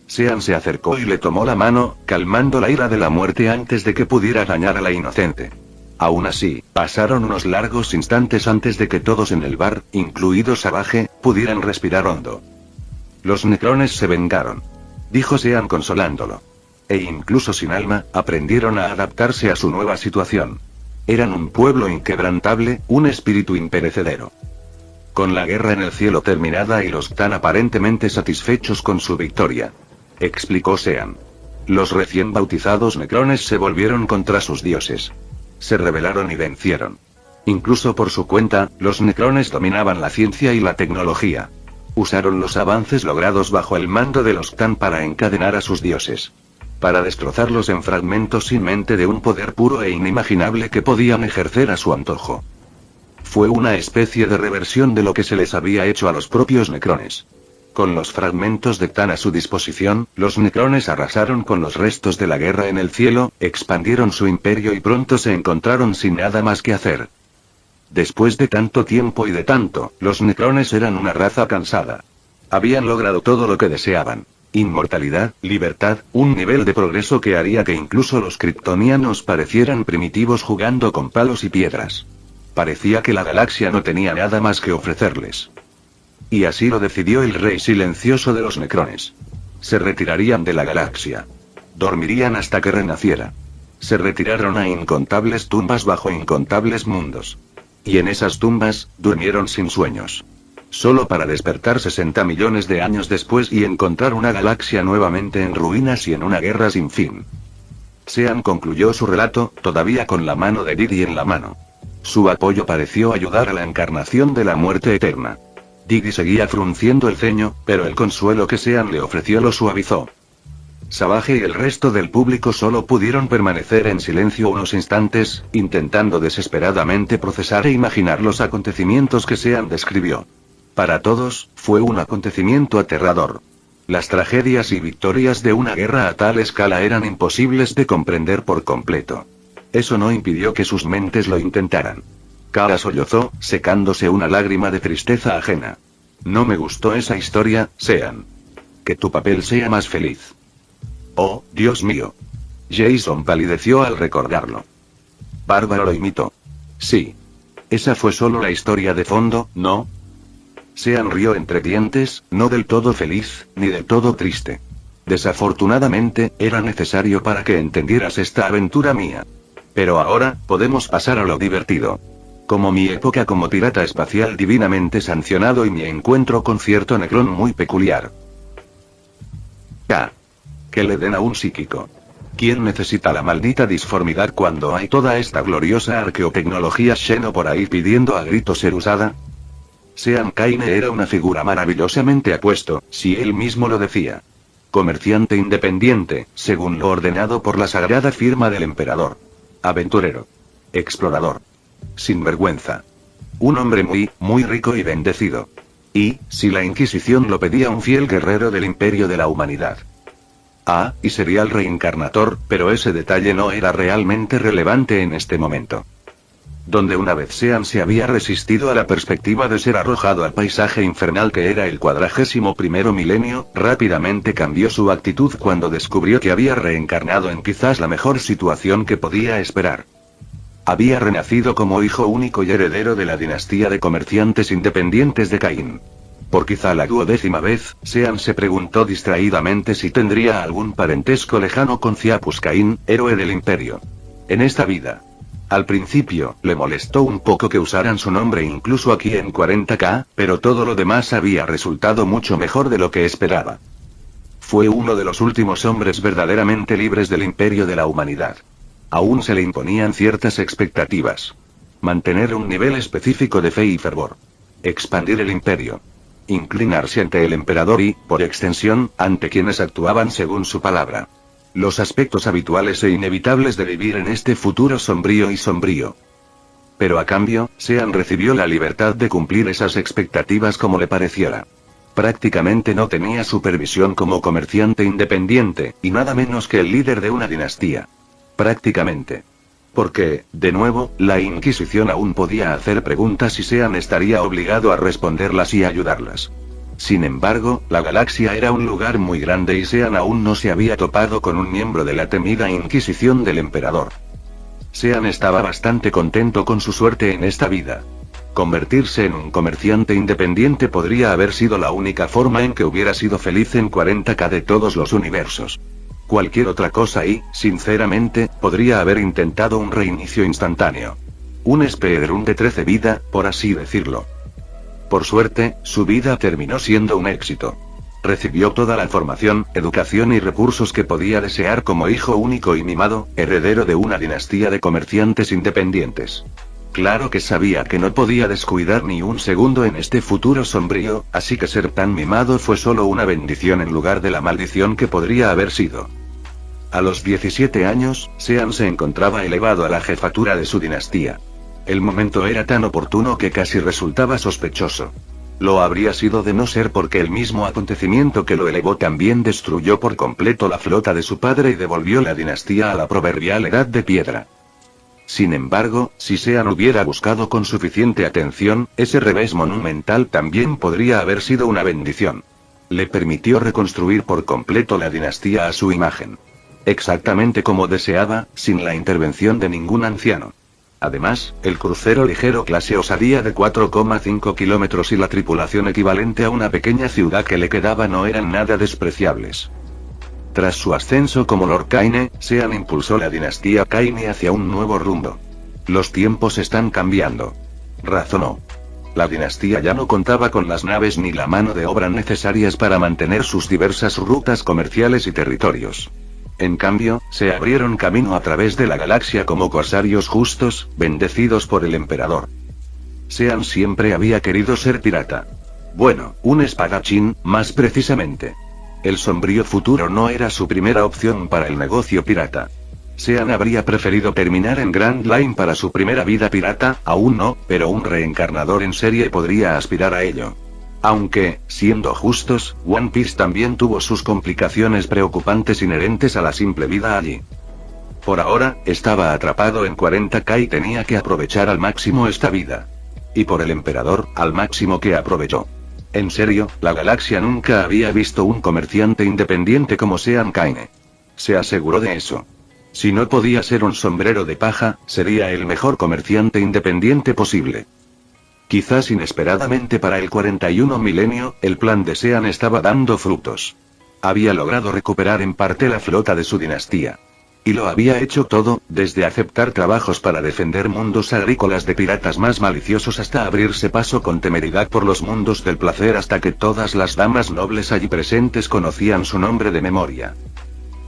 Sean se acercó y le tomó la mano, calmando la ira de la muerte antes de que pudiera dañar a la inocente. Aún así, pasaron unos largos instantes antes de que todos en el bar, incluido Savage, pudieran respirar hondo. Los Necrones se vengaron, dijo Sean consolándolo. E incluso sin alma, aprendieron a adaptarse a su nueva situación. Eran un pueblo inquebrantable, un espíritu imperecedero. Con la guerra en el cielo terminada y los tan aparentemente satisfechos con su victoria, explicó Sean. Los recién bautizados Necrones se volvieron contra sus dioses. Se rebelaron y vencieron. Incluso por su cuenta, los Necrones dominaban la ciencia y la tecnología. Usaron los avances logrados bajo el mando de los Cthán para encadenar a sus dioses. Para destrozarlos en fragmentos sin mente de un poder puro e inimaginable que podían ejercer a su antojo. Fue una especie de reversión de lo que se les había hecho a los propios Necrones. Con los fragmentos de Cthán a su disposición, los Necrones arrasaron con los restos de la guerra en el cielo, expandieron su imperio y pronto se encontraron sin nada más que hacer. Después de tanto tiempo y de tanto, los Necrones eran una raza cansada. Habían logrado todo lo que deseaban. Inmortalidad, libertad, un nivel de progreso que haría que incluso los kryptonianos parecieran primitivos jugando con palos y piedras. Parecía que la galaxia no tenía nada más que ofrecerles. Y así lo decidió el rey silencioso de los Necrones. Se retirarían de la galaxia. Dormirían hasta que renaciera. Se retiraron a incontables tumbas bajo incontables mundos. Y en esas tumbas, durmieron sin sueños. Solo para despertar 60 millones de años después y encontrar una galaxia nuevamente en ruinas y en una guerra sin fin. Sean concluyó su relato, todavía con la mano de Didi en la mano. Su apoyo pareció ayudar a la encarnación de la muerte eterna. Didi seguía frunciendo el ceño, pero el consuelo que Sean le ofreció lo suavizó. Savage y el resto del público solo pudieron permanecer en silencio unos instantes, intentando desesperadamente procesar e imaginar los acontecimientos que Sean describió. Para todos, fue un acontecimiento aterrador. Las tragedias y victorias de una guerra a tal escala eran imposibles de comprender por completo. Eso no impidió que sus mentes lo intentaran. Kara sollozó, secándose una lágrima de tristeza ajena. No me gustó esa historia, Sean. Que tu papel sea más feliz. Oh, Dios mío. Jason palideció al recordarlo. Bárbaro lo imitó. Sí. Esa fue solo la historia de fondo, ¿no? Sean rió entre dientes, no del todo feliz, ni del todo triste. Desafortunadamente, era necesario para que entendieras esta aventura mía. Pero ahora, podemos pasar a lo divertido. Como mi época como pirata espacial divinamente sancionado y mi encuentro con cierto Necrón muy peculiar. Que le den a un psíquico. ¿Quién necesita la maldita disformidad cuando hay toda esta gloriosa arqueotecnología Xeno por ahí pidiendo a gritos ser usada? Sean Kaine era una figura maravillosamente apuesto, si él mismo lo decía. Comerciante independiente, según lo ordenado por la sagrada firma del emperador. Aventurero. Explorador. Sin vergüenza. Un hombre muy, muy rico y bendecido. Y, si la Inquisición lo pedía, un fiel guerrero del imperio de la humanidad. Ah, y sería el reencarnator, pero ese detalle no era realmente relevante en este momento. Donde una vez Sean se había resistido a la perspectiva de ser arrojado al paisaje infernal que era el 41º milenio, rápidamente cambió su actitud cuando descubrió que había reencarnado en quizás la mejor situación que podía esperar. Había renacido como hijo único y heredero de la dinastía de comerciantes independientes de Caín. Por quizá la 12ª vez, Sean se preguntó distraídamente si tendría algún parentesco lejano con Ciapus Caín, héroe del imperio. En esta vida. Al principio, le molestó un poco que usaran su nombre incluso aquí en 40K, pero todo lo demás había resultado mucho mejor de lo que esperaba. Fue uno de los últimos hombres verdaderamente libres del imperio de la humanidad. Aún se le imponían ciertas expectativas. Mantener un nivel específico de fe y fervor. Expandir el imperio. Inclinarse ante el emperador y, por extensión, ante quienes actuaban según su palabra. Los aspectos habituales e inevitables de vivir en este futuro sombrío y sombrío. Pero a cambio, Sean recibió la libertad de cumplir esas expectativas como le pareciera. Prácticamente no tenía supervisión como comerciante independiente, y nada menos que el líder de una dinastía. Prácticamente. Porque, de nuevo, la Inquisición aún podía hacer preguntas y Sean estaría obligado a responderlas y ayudarlas. Sin embargo, la galaxia era un lugar muy grande y Sean aún no se había topado con un miembro de la temida Inquisición del Emperador. Sean estaba bastante contento con su suerte en esta vida. Convertirse en un comerciante independiente podría haber sido la única forma en que hubiera sido feliz en 40K de todos los universos. Cualquier otra cosa y, sinceramente, podría haber intentado un reinicio instantáneo. Un speedrun de 13 vida, por así decirlo. Por suerte, su vida terminó siendo un éxito. Recibió toda la formación, educación y recursos que podía desear como hijo único y mimado, heredero de una dinastía de comerciantes independientes. Claro que sabía que no podía descuidar ni un segundo en este futuro sombrío, así que ser tan mimado fue solo una bendición en lugar de la maldición que podría haber sido. A los 17 años, Sean se encontraba elevado a la jefatura de su dinastía. El momento era tan oportuno que casi resultaba sospechoso. Lo habría sido de no ser porque el mismo acontecimiento que lo elevó también destruyó por completo la flota de su padre y devolvió la dinastía a la proverbial edad de piedra. Sin embargo, si Sean hubiera buscado con suficiente atención, ese revés monumental también podría haber sido una bendición. Le permitió reconstruir por completo la dinastía a su imagen. Exactamente como deseaba, sin la intervención de ningún anciano. Además, el crucero ligero clase Osadía de 4,5 kilómetros y la tripulación equivalente a una pequeña ciudad que le quedaba no eran nada despreciables. Tras su ascenso como Lord Caine, Sean impulsó la dinastía Caine hacia un nuevo rumbo. Los tiempos están cambiando. Razonó. La dinastía ya no contaba con las naves ni la mano de obra necesarias para mantener sus diversas rutas comerciales y territorios. En cambio, se abrieron camino a través de la galaxia como corsarios justos, bendecidos por el emperador. Sean siempre había querido ser pirata. Bueno, un espadachín, más precisamente. El sombrío futuro no era su primera opción para el negocio pirata. Sean habría preferido terminar en Grand Line para su primera vida pirata, aún no, pero un reencarnador en serie podría aspirar a ello. Aunque, siendo justos, One Piece también tuvo sus complicaciones preocupantes inherentes a la simple vida allí. Por ahora, estaba atrapado en 40K y tenía que aprovechar al máximo esta vida. Y por el emperador, al máximo que aprovechó. En serio, la galaxia nunca había visto un comerciante independiente como Sean Caine. Se aseguró de eso. Si no podía ser un sombrero de paja, sería el mejor comerciante independiente posible. Quizás inesperadamente para el 41 milenio, el plan de Sean estaba dando frutos. Había logrado recuperar en parte la flota de su dinastía. Y lo había hecho todo, desde aceptar trabajos para defender mundos agrícolas de piratas más maliciosos hasta abrirse paso con temeridad por los mundos del placer hasta que todas las damas nobles allí presentes conocían su nombre de memoria.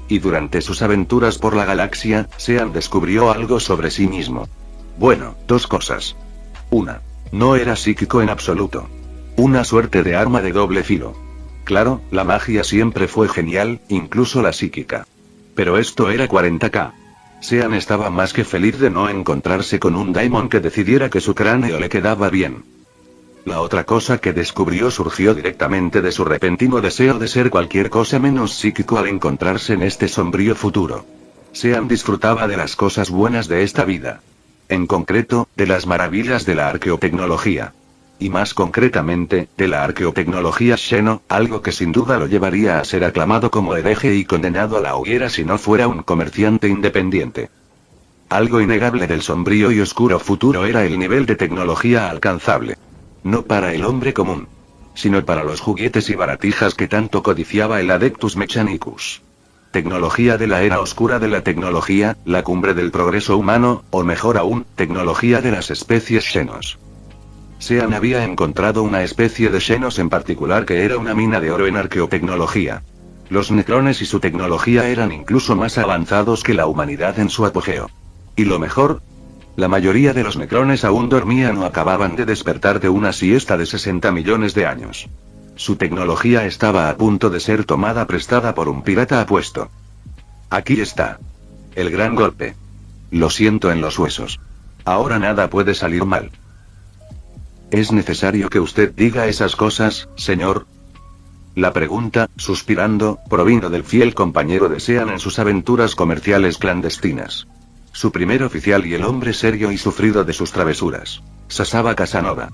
Y durante sus aventuras por la galaxia, Sean descubrió algo sobre sí mismo. Bueno, dos cosas. Una. No era psíquico en absoluto. Una suerte de arma de doble filo. Claro, la magia siempre fue genial, incluso la psíquica. Pero esto era 40K. Sean estaba más que feliz de no encontrarse con un daimon que decidiera que su cráneo le quedaba bien. La otra cosa que descubrió surgió directamente de su repentino deseo de ser cualquier cosa menos psíquico al encontrarse en este sombrío futuro. Sean disfrutaba de las cosas buenas de esta vida. En concreto, de las maravillas de la arqueotecnología. Y más concretamente, de la arqueotecnología Xeno, algo que sin duda lo llevaría a ser aclamado como hereje y condenado a la hoguera si no fuera un comerciante independiente. Algo innegable del sombrío y oscuro futuro era el nivel de tecnología alcanzable. No para el hombre común, sino para los juguetes y baratijas que tanto codiciaba el Adeptus Mechanicus. Tecnología de la era oscura de la tecnología, la cumbre del progreso humano, o mejor aún, tecnología de las especies Xenos. Sean había encontrado una especie de Xenos en particular que era una mina de oro en arqueotecnología. Los necrones y su tecnología eran incluso más avanzados que la humanidad en su apogeo. Y lo mejor, la mayoría de los necrones aún dormían o acababan de despertar de una siesta de 60 millones de años. Su tecnología estaba a punto de ser tomada prestada por un pirata apuesto. Aquí está. El gran golpe. Lo siento en los huesos. Ahora nada puede salir mal. ¿Es necesario que usted diga esas cosas, señor? La pregunta, suspirando, provino del fiel compañero de Sean en sus aventuras comerciales clandestinas. Su primer oficial y el hombre serio y sufrido de sus travesuras. Sasaba Casanova.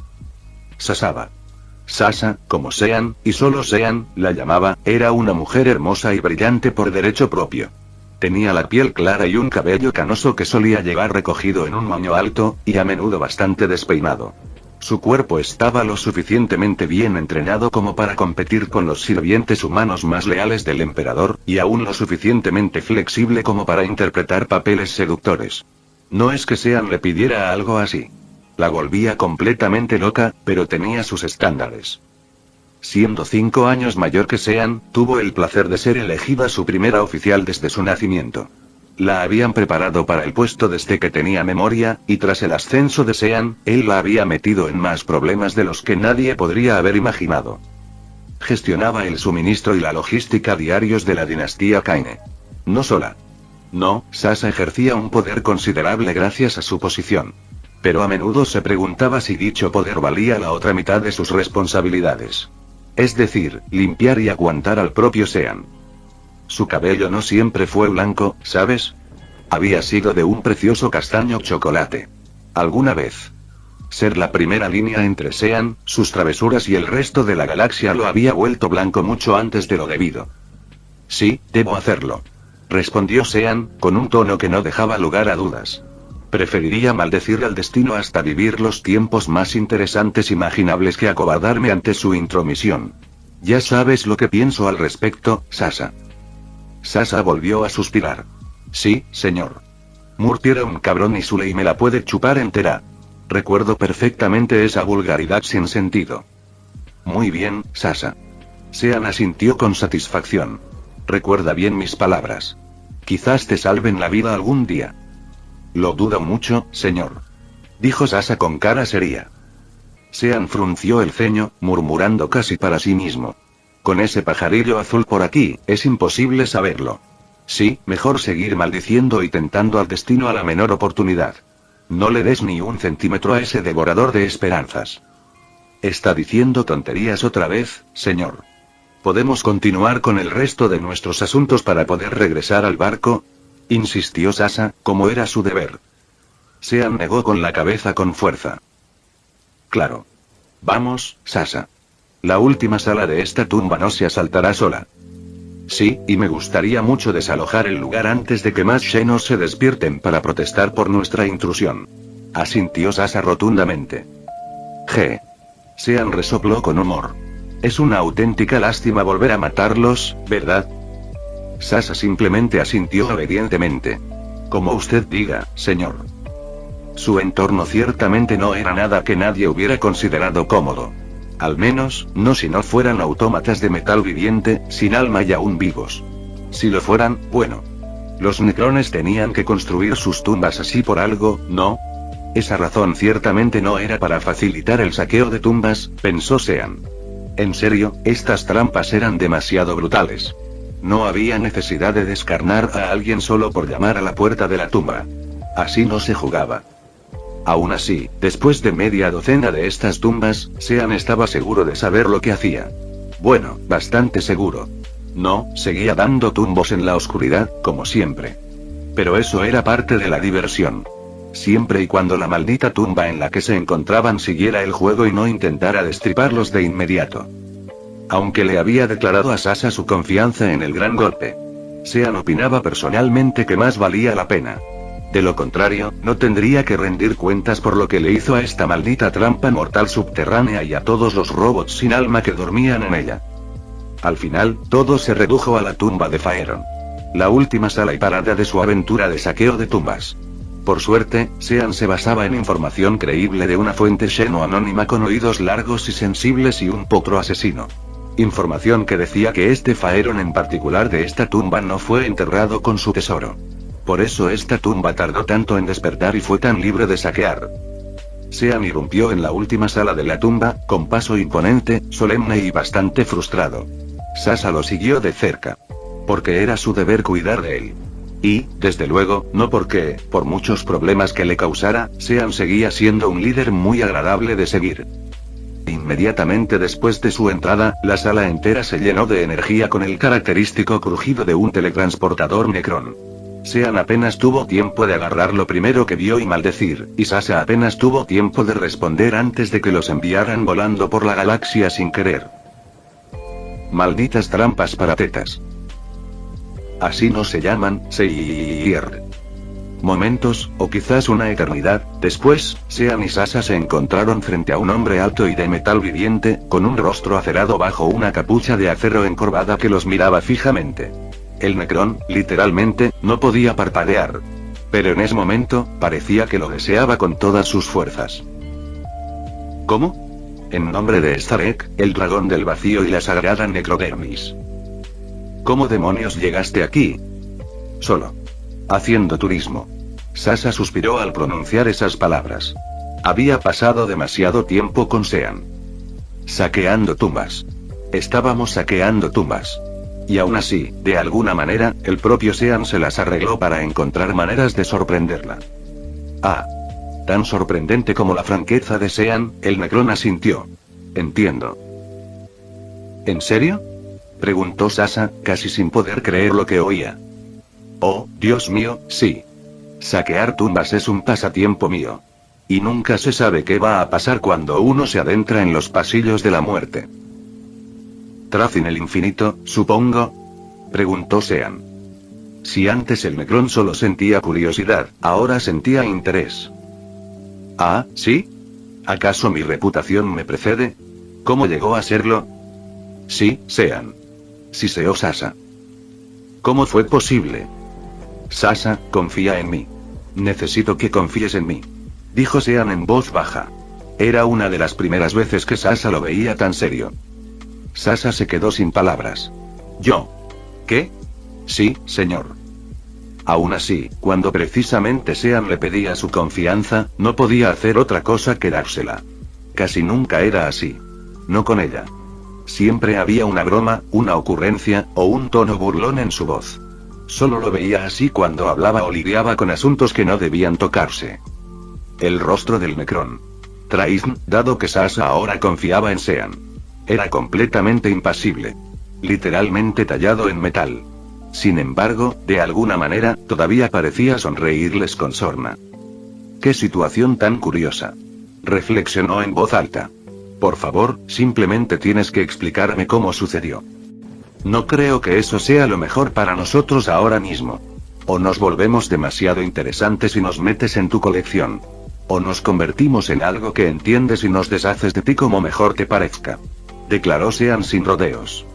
Sasaba. Sasa, como Sean, y solo Sean, la llamaba, era una mujer hermosa y brillante por derecho propio. Tenía la piel clara y un cabello canoso que solía llevar recogido en un moño alto, y a menudo bastante despeinado. Su cuerpo estaba lo suficientemente bien entrenado como para competir con los sirvientes humanos más leales del emperador, y aún lo suficientemente flexible como para interpretar papeles seductores. No es que Sean le pidiera algo así. La volvía completamente loca, pero tenía sus estándares. Siendo 5 años mayor que Sean, tuvo el placer de ser elegida su primera oficial desde su nacimiento. La habían preparado para el puesto desde que tenía memoria, y tras el ascenso de Sean, él la había metido en más problemas de los que nadie podría haber imaginado. Gestionaba el suministro y la logística diarios de la dinastía Kaine. No sola. No, Sasa ejercía un poder considerable gracias a su posición. Pero a menudo se preguntaba si dicho poder valía la otra mitad de sus responsabilidades. Es decir, limpiar y aguantar al propio Sean. Su cabello no siempre fue blanco, ¿sabes? Había sido de un precioso castaño chocolate. Alguna vez. Ser la primera línea entre Sean, sus travesuras y el resto de la galaxia lo había vuelto blanco mucho antes de lo debido. Sí, debo hacerlo. Respondió Sean, con un tono que no dejaba lugar a dudas. Preferiría maldecir al destino hasta vivir los tiempos más interesantes imaginables que acobardarme ante su intromisión. Ya sabes lo que pienso al respecto, Sasa. Sasa volvió a suspirar. Sí, señor. Murti era un cabrón y su ley me la puede chupar entera. Recuerdo perfectamente esa vulgaridad sin sentido. Muy bien, Sasa. Sean asintió con satisfacción. Recuerda bien mis palabras. Quizás te salven la vida algún día. Lo dudo mucho, señor. Dijo Sasa con cara seria. Sean frunció el ceño, murmurando casi para sí mismo. Con ese pajarillo azul por aquí, es imposible saberlo. Sí, mejor seguir maldiciendo y tentando al destino a la menor oportunidad. No le des ni un centímetro a ese devorador de esperanzas. ¿Está diciendo tonterías otra vez, señor? ¿Podemos continuar con el resto de nuestros asuntos para poder regresar al barco? Insistió Sasa, como era su deber. Sean negó con la cabeza con fuerza. Claro. Vamos, Sasa. La última sala de esta tumba no se asaltará sola. Sí, y me gustaría mucho desalojar el lugar antes de que más Xenos se despierten para protestar por nuestra intrusión. Asintió Sasa rotundamente. Sean resopló con humor. Es una auténtica lástima volver a matarlos, ¿verdad? Sasa simplemente asintió obedientemente. Como usted diga, señor. Su entorno ciertamente no era nada que nadie hubiera considerado cómodo. Al menos, no si no fueran autómatas de metal viviente, sin alma y aún vivos. Si lo fueran, bueno. Los necrones tenían que construir sus tumbas así por algo, ¿no? Esa razón ciertamente no era para facilitar el saqueo de tumbas, pensó Sean. En serio, estas trampas eran demasiado brutales. No había necesidad de descarnar a alguien solo por llamar a la puerta de la tumba. Así no se jugaba. Aún así, después de media docena de estas tumbas, Sean estaba seguro de saber lo que hacía. Bueno, bastante seguro. No, seguía dando tumbos en la oscuridad, como siempre. Pero eso era parte de la diversión. Siempre y cuando la maldita tumba en la que se encontraban siguiera el juego y no intentara destriparlos de inmediato. Aunque le había declarado a Sasha su confianza en el gran golpe, Sean opinaba personalmente que más valía la pena. De lo contrario, no tendría que rendir cuentas por lo que le hizo a esta maldita trampa mortal subterránea y a todos los robots sin alma que dormían en ella. Al final, todo se redujo a la tumba de Faeron. La última sala y parada de su aventura de saqueo de tumbas. Por suerte, Sean se basaba en información creíble de una fuente Xeno anónima con oídos largos y sensibles y un potro asesino. Información que decía que este Faeron en particular de esta tumba no fue enterrado con su tesoro. Por eso esta tumba tardó tanto en despertar y fue tan libre de saquear. Sean irrumpió en la última sala de la tumba, con paso imponente, solemne y bastante frustrado. Sasha lo siguió de cerca. Porque era su deber cuidar de él. Y, desde luego, no porque, por muchos problemas que le causara, Sean seguía siendo un líder muy agradable de seguir. Inmediatamente después de su entrada, la sala entera se llenó de energía con el característico crujido de un teletransportador Necron. Sean apenas tuvo tiempo de agarrar lo primero que vio y maldecir, y Sasha apenas tuvo tiempo de responder antes de que los enviaran volando por la galaxia sin querer. Malditas trampas para tetas. Así no se llaman, Seir. Momentos, o quizás una eternidad, después, Sean y Sasha se encontraron frente a un hombre alto y de metal viviente, con un rostro acerado bajo una capucha de acero encorvada que los miraba fijamente. El Necron, literalmente, no podía parpadear. Pero en ese momento, parecía que lo deseaba con todas sus fuerzas. ¿Cómo? En nombre de Starek, el dragón del vacío y la sagrada necrodermis. ¿Cómo demonios llegaste aquí? Solo. Haciendo turismo. Sasha suspiró al pronunciar esas palabras. Había pasado demasiado tiempo con Sean. Saqueando tumbas. Estábamos saqueando tumbas. Y aún así, de alguna manera, el propio Sean se las arregló para encontrar maneras de sorprenderla. Ah. Tan sorprendente como la franqueza de Sean, el Necron asintió. Entiendo. ¿En serio? Preguntó Sasha, casi sin poder creer lo que oía. Oh, Dios mío, sí. Saquear tumbas es un pasatiempo mío. Y nunca se sabe qué va a pasar cuando uno se adentra en los pasillos de la muerte. ¿Tracin el infinito, supongo? Preguntó Sean. Si antes el Necron solo sentía curiosidad, ahora sentía interés. Ah, ¿sí? ¿Acaso mi reputación me precede? ¿Cómo llegó a serlo? Sí, Sean. Siseó Sasha. ¿Cómo fue posible? Sasha, confía en mí. Necesito que confíes en mí. Dijo Sean en voz baja. Era una de las primeras veces que Sasha lo veía tan serio. Sasha se quedó sin palabras. ¿Yo? ¿Qué? Sí, señor. Aún así, cuando precisamente Sean le pedía su confianza, no podía hacer otra cosa que dársela. Casi nunca era así. No con ella. Siempre había una broma, una ocurrencia, o un tono burlón en su voz. Solo lo veía así cuando hablaba o lidiaba con asuntos que no debían tocarse. El rostro del Necron. Traizen, dado que Sasha ahora confiaba en Sean. Era completamente impasible. Literalmente tallado en metal. Sin embargo, de alguna manera, todavía parecía sonreírles con sorna. ¡Qué situación tan curiosa! Reflexionó en voz alta. Por favor, simplemente tienes que explicarme cómo sucedió. No creo que eso sea lo mejor para nosotros ahora mismo. O nos volvemos demasiado interesantes y nos metes en tu colección. O nos convertimos en algo que entiendes y nos deshaces de ti como mejor te parezca. Declaró Sean sin rodeos.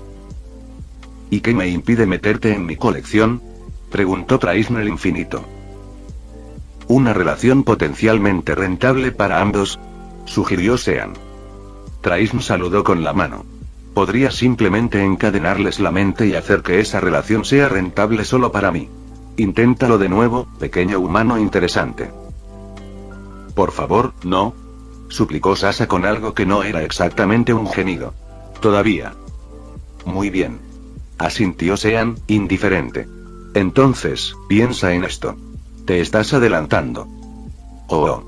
¿Y qué me impide meterte en mi colección? Preguntó Traizen el infinito. Una relación potencialmente rentable para ambos, sugirió Sean. Traizen saludó con la mano. Podría simplemente encadenarles la mente y hacer que esa relación sea rentable solo para mí. Inténtalo de nuevo, pequeño humano interesante. Por favor, no. Suplicó Sasha con algo que no era exactamente un gemido. Todavía. Muy bien. Asintió Sean, indiferente. Entonces, piensa en esto. Te estás adelantando. Oh.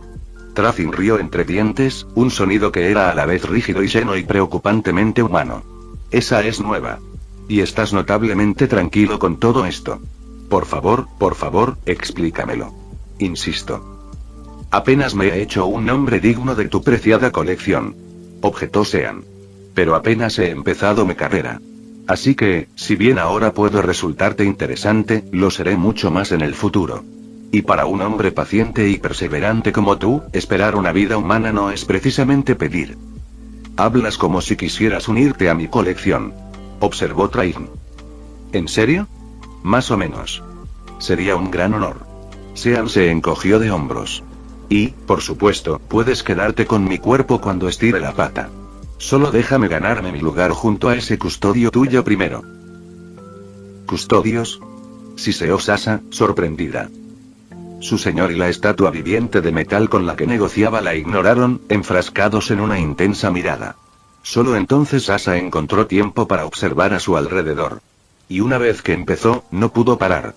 Trazin rió entre dientes, un sonido que era a la vez rígido y lleno y preocupantemente humano. Esa es nueva. Y estás notablemente tranquilo con todo esto. Por favor, explícamelo. Insisto. Apenas me he hecho un nombre digno de tu preciada colección. Objetó Sean. Pero apenas he empezado mi carrera. Así que, si bien ahora puedo resultarte interesante, lo seré mucho más en el futuro. Y para un hombre paciente y perseverante como tú, esperar una vida humana no es precisamente pedir. Hablas como si quisieras unirte a mi colección. Observó Trazyn. ¿En serio? Más o menos. Sería un gran honor. Sean se encogió de hombros. Y, por supuesto, puedes quedarte con mi cuerpo cuando estire la pata. Solo déjame ganarme mi lugar junto a ese custodio tuyo primero. ¿Custodios? Siseó Sasa, sorprendida. Su señor y la estatua viviente de metal con la que negociaba la ignoraron, enfrascados en una intensa mirada. Solo entonces Sasa encontró tiempo para observar a su alrededor. Y una vez que empezó, no pudo parar.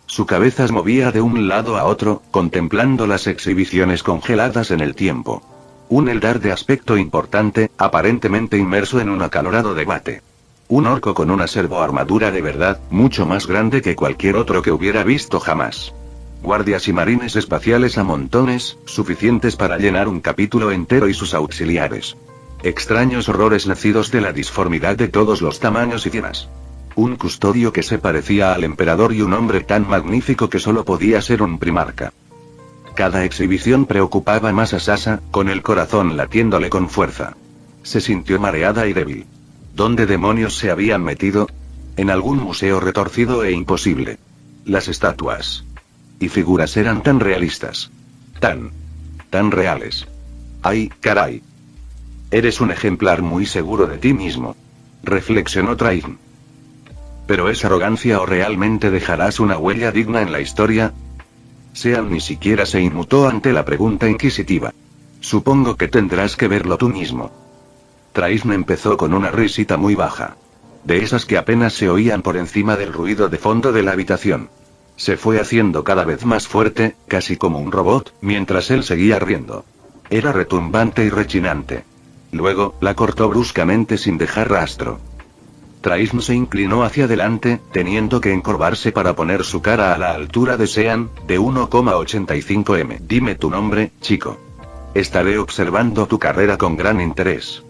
Su cabeza se movía de un lado a otro, contemplando las exhibiciones congeladas en el tiempo. Un eldar de aspecto importante, aparentemente inmerso en un acalorado debate. Un orco con una servoarmadura de verdad, mucho más grande que cualquier otro que hubiera visto jamás. Guardias y marines espaciales a montones, suficientes para llenar un capítulo entero y sus auxiliares. Extraños horrores nacidos de la disformidad de todos los tamaños y llenas. Un custodio que se parecía al emperador y un hombre tan magnífico que solo podía ser un primarca. Cada exhibición preocupaba más a Sasa, con el corazón latiéndole con fuerza. Se sintió mareada y débil. ¿Dónde demonios se habían metido? En algún museo retorcido e imposible. Las estatuas y figuras eran tan realistas. Tan reales. ¡Ay, caray! Eres un ejemplar muy seguro de ti mismo. Reflexionó Trazyn. ¿Pero es arrogancia o realmente dejarás una huella digna en la historia? Sean ni siquiera se inmutó ante la pregunta inquisitiva. Supongo que tendrás que verlo tú mismo. Trazyn empezó con una risita muy baja. De esas que apenas se oían por encima del ruido de fondo de la habitación. Se fue haciendo cada vez más fuerte, casi como un robot, mientras él seguía riendo. Era retumbante y rechinante. Luego, la cortó bruscamente sin dejar rastro. Trazyn se inclinó hacia adelante, teniendo que encorvarse para poner su cara a la altura de Sean, de 1,85 m. Dime tu nombre, chico. Estaré observando tu carrera con gran interés.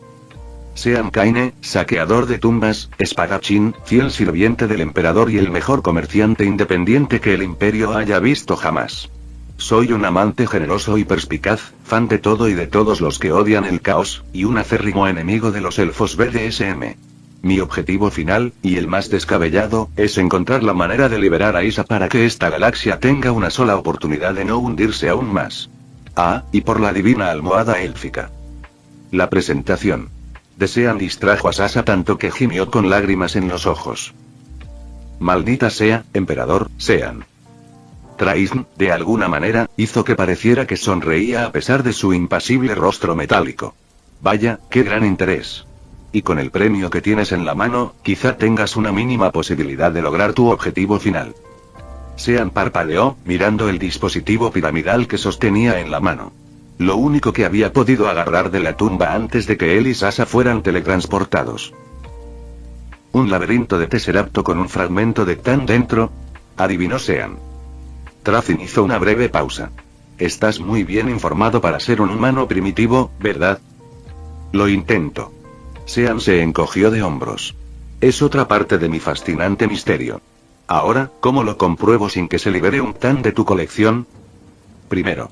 Sean Kaine, saqueador de tumbas, espadachín, fiel sirviente del emperador y el mejor comerciante independiente que el imperio haya visto jamás. Soy un amante generoso y perspicaz, fan de todo y de todos los que odian el caos, y un acérrimo enemigo de los elfos BDSM. Mi objetivo final, y el más descabellado, es encontrar la manera de liberar a Isa para que esta galaxia tenga una sola oportunidad de no hundirse aún más. Ah, y por la divina almohada élfica. La presentación de Sean distrajo a Sasa tanto que gimió con lágrimas en los ojos. Maldita sea, emperador, Sean. Trazyn, de alguna manera, hizo que pareciera que sonreía a pesar de su impasible rostro metálico. Vaya, qué gran interés. Y con el premio que tienes en la mano, quizá tengas una mínima posibilidad de lograr tu objetivo final. Sean parpadeó, mirando el dispositivo piramidal que sostenía en la mano. Lo único que había podido agarrar de la tumba antes de que él y Sasa fueran teletransportados. Un laberinto de Tesseracto con un fragmento de Tan dentro. Adivinó Sean. Trazyn hizo una breve pausa. Estás muy bien informado para ser un humano primitivo, ¿verdad? Lo intento. Sean se encogió de hombros. Es otra parte de mi fascinante misterio. Ahora, ¿cómo lo compruebo sin que se libere un Tan de tu colección? Primero.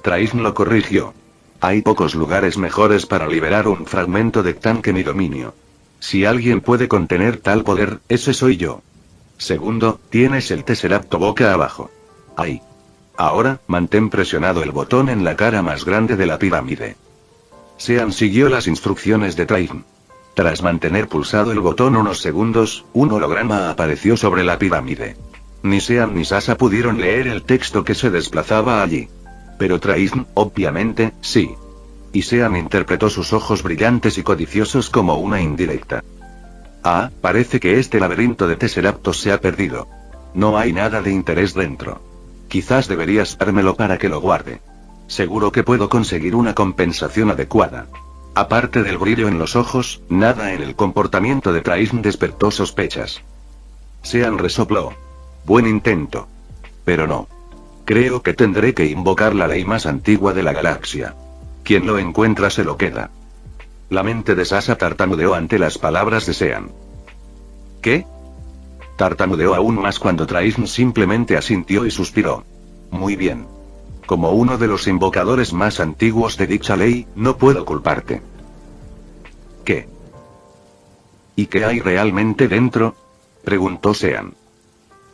Trazyn lo corrigió. Hay pocos lugares mejores para liberar un fragmento de Tan que mi dominio. Si alguien puede contener tal poder, ese soy yo. Segundo, tienes el Tesseracto boca abajo. Ahí. Ahora, mantén presionado el botón en la cara más grande de la pirámide. Sean siguió las instrucciones de Trazyn. Tras mantener pulsado el botón unos segundos, un holograma apareció sobre la pirámide. Ni Sean ni Sasa pudieron leer el texto que se desplazaba allí. Pero Trazyn, obviamente, sí. Y Sean interpretó sus ojos brillantes y codiciosos como una indirecta. Ah, parece que este laberinto de Tesseractos se ha perdido. No hay nada de interés dentro. Quizás deberías dármelo para que lo guarde. Seguro que puedo conseguir una compensación adecuada. Aparte del brillo en los ojos, nada en el comportamiento de Traism despertó sospechas. Sean resopló. Buen intento. Pero no. Creo que tendré que invocar la ley más antigua de la galaxia. Quien lo encuentra se lo queda. La mente de Sasa tartamudeó ante las palabras de Sean. ¿Qué? Tartamudeó aún más cuando Traism simplemente asintió y suspiró. Muy bien. Como uno de los invocadores más antiguos de dicha ley, no puedo culparte. ¿Qué? ¿Y qué hay realmente dentro? Preguntó Sean.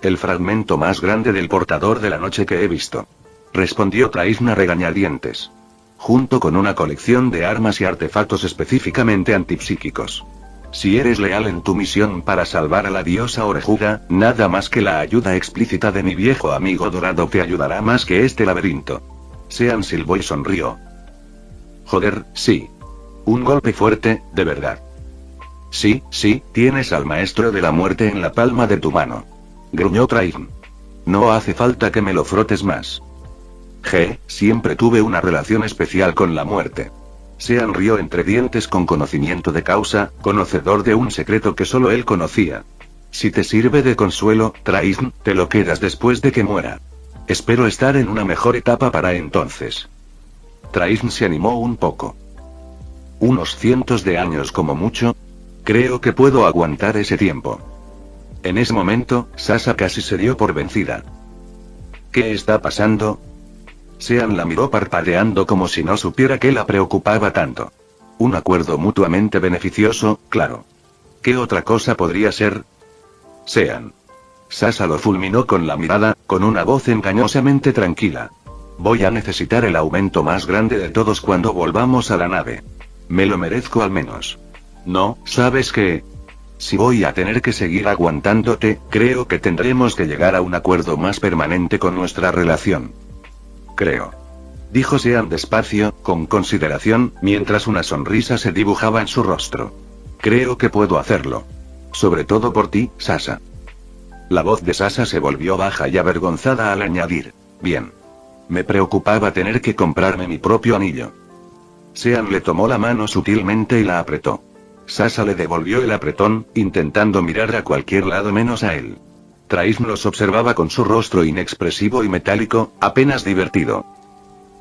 El fragmento más grande del portador de la noche que he visto. Respondió Traism a regañadientes. Junto con una colección de armas y artefactos específicamente antipsíquicos. Si eres leal en tu misión para salvar a la diosa orejuda, nada más que la ayuda explícita de mi viejo amigo dorado te ayudará más que este laberinto. Sean silbó y sonrió. Joder, sí. Un golpe fuerte, de verdad. Sí, tienes al maestro de la muerte en la palma de tu mano. Gruñó Traism. No hace falta que me lo frotes más. Siempre tuve una relación especial con la muerte. Sean rió entre dientes con conocimiento de causa, conocedor de un secreto que solo él conocía. Si te sirve de consuelo, Traism, te lo quedas después de que muera. Espero estar en una mejor etapa para entonces. Traism se animó un poco. Unos cientos de años como mucho. Creo que puedo aguantar ese tiempo. En ese momento, Sasa casi se dio por vencida. ¿Qué está pasando? Sean la miró parpadeando como si no supiera qué la preocupaba tanto. Un acuerdo mutuamente beneficioso, claro. ¿Qué otra cosa podría ser? Sean. Sasa lo fulminó con la mirada, con una voz engañosamente tranquila. Voy a necesitar el aumento más grande de todos cuando volvamos a la nave. Me lo merezco al menos. No, ¿sabes qué? Si voy a tener que seguir aguantándote, creo que tendremos que llegar a un acuerdo más permanente con nuestra relación. Creo. Dijo Sean despacio, con consideración, mientras una sonrisa se dibujaba en su rostro. Creo que puedo hacerlo. Sobre todo por ti, Sasa. La voz de Sasa se volvió baja y avergonzada al añadir. Bien. Me preocupaba tener que comprarme mi propio anillo. Sean le tomó la mano sutilmente y la apretó. Sasa le devolvió el apretón, intentando mirar a cualquier lado menos a él. Traism los observaba con su rostro inexpresivo y metálico, apenas divertido.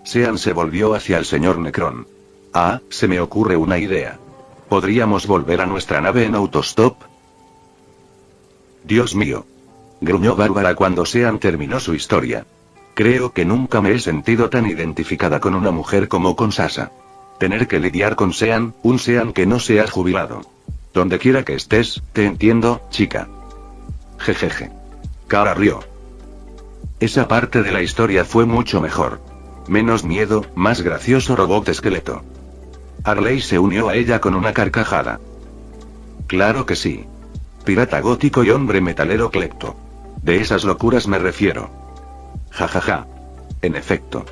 Sean se volvió hacia el señor Necron. Ah, se me ocurre una idea. ¿Podríamos volver a nuestra nave en autostop? Dios mío. Gruñó Bárbara cuando Sean terminó su historia. Creo que nunca me he sentido tan identificada con una mujer como con Sasa. Tener que lidiar con Sean, un Sean que no se ha jubilado. Donde quiera que estés, te entiendo, chica. Jejeje. Kara rió. Esa parte de la historia fue mucho mejor. Menos miedo, más gracioso robot esqueleto. Arley se unió a ella con una carcajada. Claro que sí. Pirata gótico y hombre metalero clepto. De esas locuras me refiero. Jajaja. En efecto.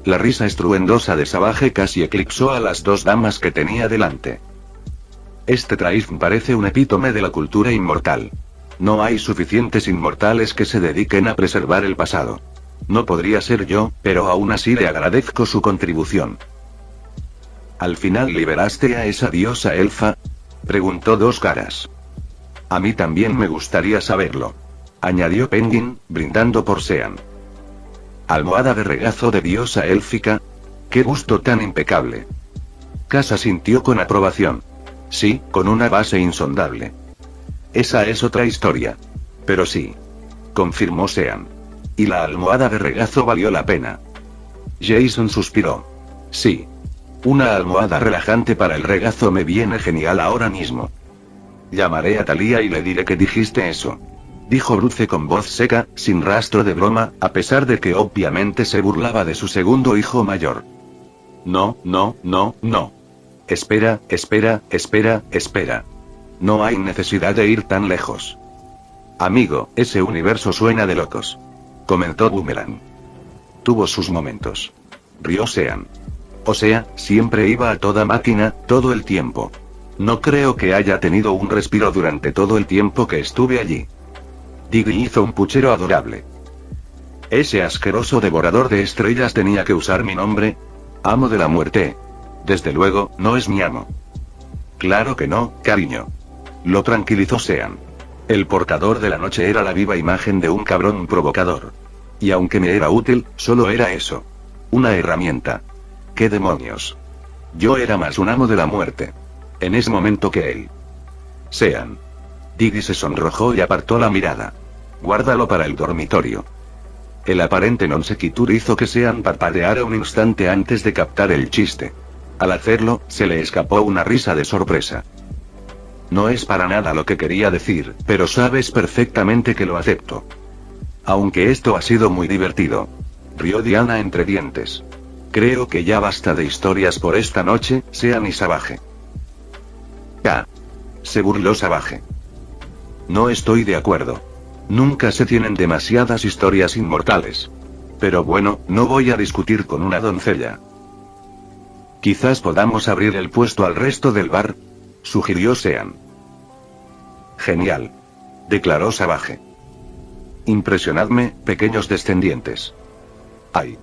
La risa estruendosa de Savage casi eclipsó a las dos damas que tenía delante. Este Traism parece un epítome de la cultura inmortal. No hay suficientes inmortales que se dediquen a preservar el pasado. No podría ser yo, pero aún así le agradezco su contribución. ¿Al final liberaste a esa diosa elfa? Preguntó Dos Caras. A mí también me gustaría saberlo. Añadió Penguin, brindando por Sean. ¿Almohada de regazo de diosa élfica? ¡Qué gusto tan impecable! Casa sintió con aprobación. Sí, con una base insondable. Esa es otra historia. Pero sí. Confirmó Sean. Y la almohada de regazo valió la pena. Jason suspiró. Sí. Una almohada relajante para el regazo me viene genial ahora mismo. Llamaré a Thalía y le diré que dijiste eso. Dijo Bruce con voz seca, sin rastro de broma, a pesar de que obviamente se burlaba de su segundo hijo mayor. No. Espera. No hay necesidad de ir tan lejos. Amigo, ese universo suena de locos. Comentó Boomerang. Tuvo sus momentos. Rió Sean. O sea, siempre iba a toda máquina, todo el tiempo. No creo que haya tenido un respiro durante todo el tiempo que estuve allí. Diggy hizo un puchero adorable. Ese asqueroso devorador de estrellas tenía que usar mi nombre. Amo de la muerte. Desde luego, no es mi amo. Claro que no, cariño. Lo tranquilizó Sean. El portador de la noche era la viva imagen de un cabrón provocador. Y aunque me era útil, solo era eso. Una herramienta. ¿Qué demonios? Yo era más un amo de la muerte. En ese momento que él. Sean. Diggy se sonrojó y apartó la mirada. Guárdalo para el dormitorio. El aparente non sequitur hizo que Sean parpadeara un instante antes de captar el chiste. Al hacerlo, se le escapó una risa de sorpresa. No es para nada lo que quería decir, pero sabes perfectamente que lo acepto. Aunque esto ha sido muy divertido. Rió Diana entre dientes. Creo que ya basta de historias por esta noche, Sean y Savage. Se burló Savage. No estoy de acuerdo. Nunca se tienen demasiadas historias inmortales. Pero bueno, no voy a discutir con una doncella. Quizás podamos abrir el puesto al resto del bar, sugirió Sean. Genial. Declaró Savage. Impresionadme, pequeños descendientes. ¡Ay!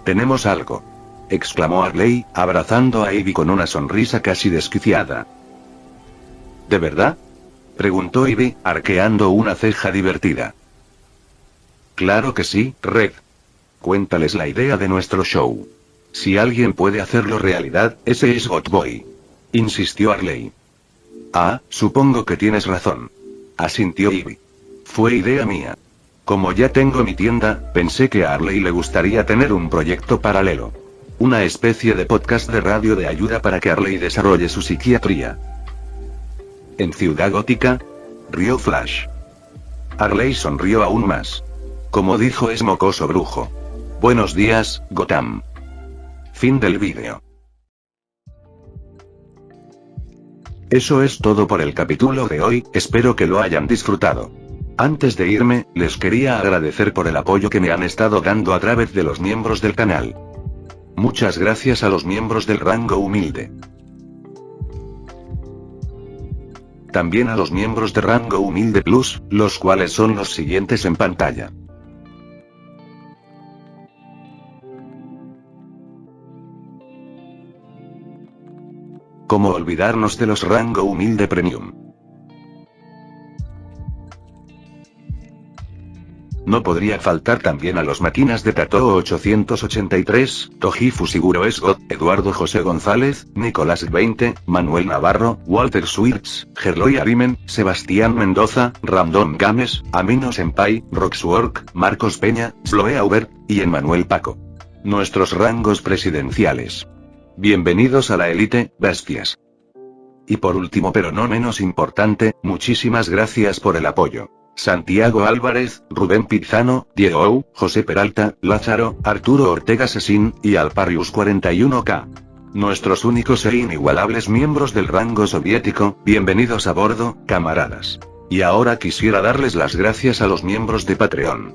Tenemos algo. Exclamó Arley, abrazando a Ivy con una sonrisa casi desquiciada. ¿De verdad? Preguntó Ivy, arqueando una ceja divertida. Claro que sí, Red. Cuéntales la idea de nuestro show. Si alguien puede hacerlo realidad, ese es Gotboy. Insistió Arley. Ah, supongo que tienes razón. Asintió Ivy. Fue idea mía. Como ya tengo mi tienda, pensé que a Arley le gustaría tener un proyecto paralelo. Una especie de podcast de radio de ayuda para que Arley desarrolle su psiquiatría. ¿En Ciudad Gótica? Rió Flash. Arley sonrió aún más. Como dijo es mocoso brujo. Buenos días, Gotham. Fin del vídeo. Eso es todo por el capítulo de hoy, espero que lo hayan disfrutado. Antes de irme, les quería agradecer por el apoyo que me han estado dando a través de los miembros del canal. Muchas gracias a los miembros del rango humilde. También a los miembros de rango humilde plus, los cuales son los siguientes en pantalla. ¿Cómo olvidarnos de los rango humilde premium? No podría faltar también a los máquinas de Tato 883, Tojifu Siguro Esgot, Eduardo José González, Nicolás 20, Manuel Navarro, Walter Swirtz, Gerloy Arimen, Sebastián Mendoza, Random Games, Amino Senpai, Roxwork, Marcos Peña, Sloe Aubert, y Emmanuel Paco. Nuestros rangos presidenciales. Bienvenidos a la élite, bestias. Y por último pero no menos importante, muchísimas gracias por el apoyo. Santiago Álvarez, Rubén Pizano, Diego Ou, José Peralta, Lázaro, Arturo Ortega Sesín, y Alparius 41K. Nuestros únicos e inigualables miembros del rango soviético, bienvenidos a bordo, camaradas. Y ahora quisiera darles las gracias a los miembros de Patreon.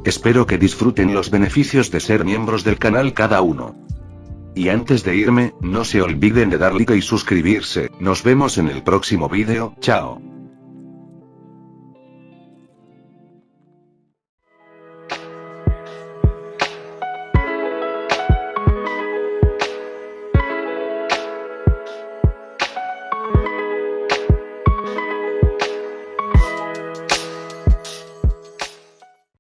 Espero que disfruten los beneficios de ser miembros del canal cada uno. Y antes de irme, no se olviden de dar like y suscribirse, nos vemos en el próximo vídeo, chao.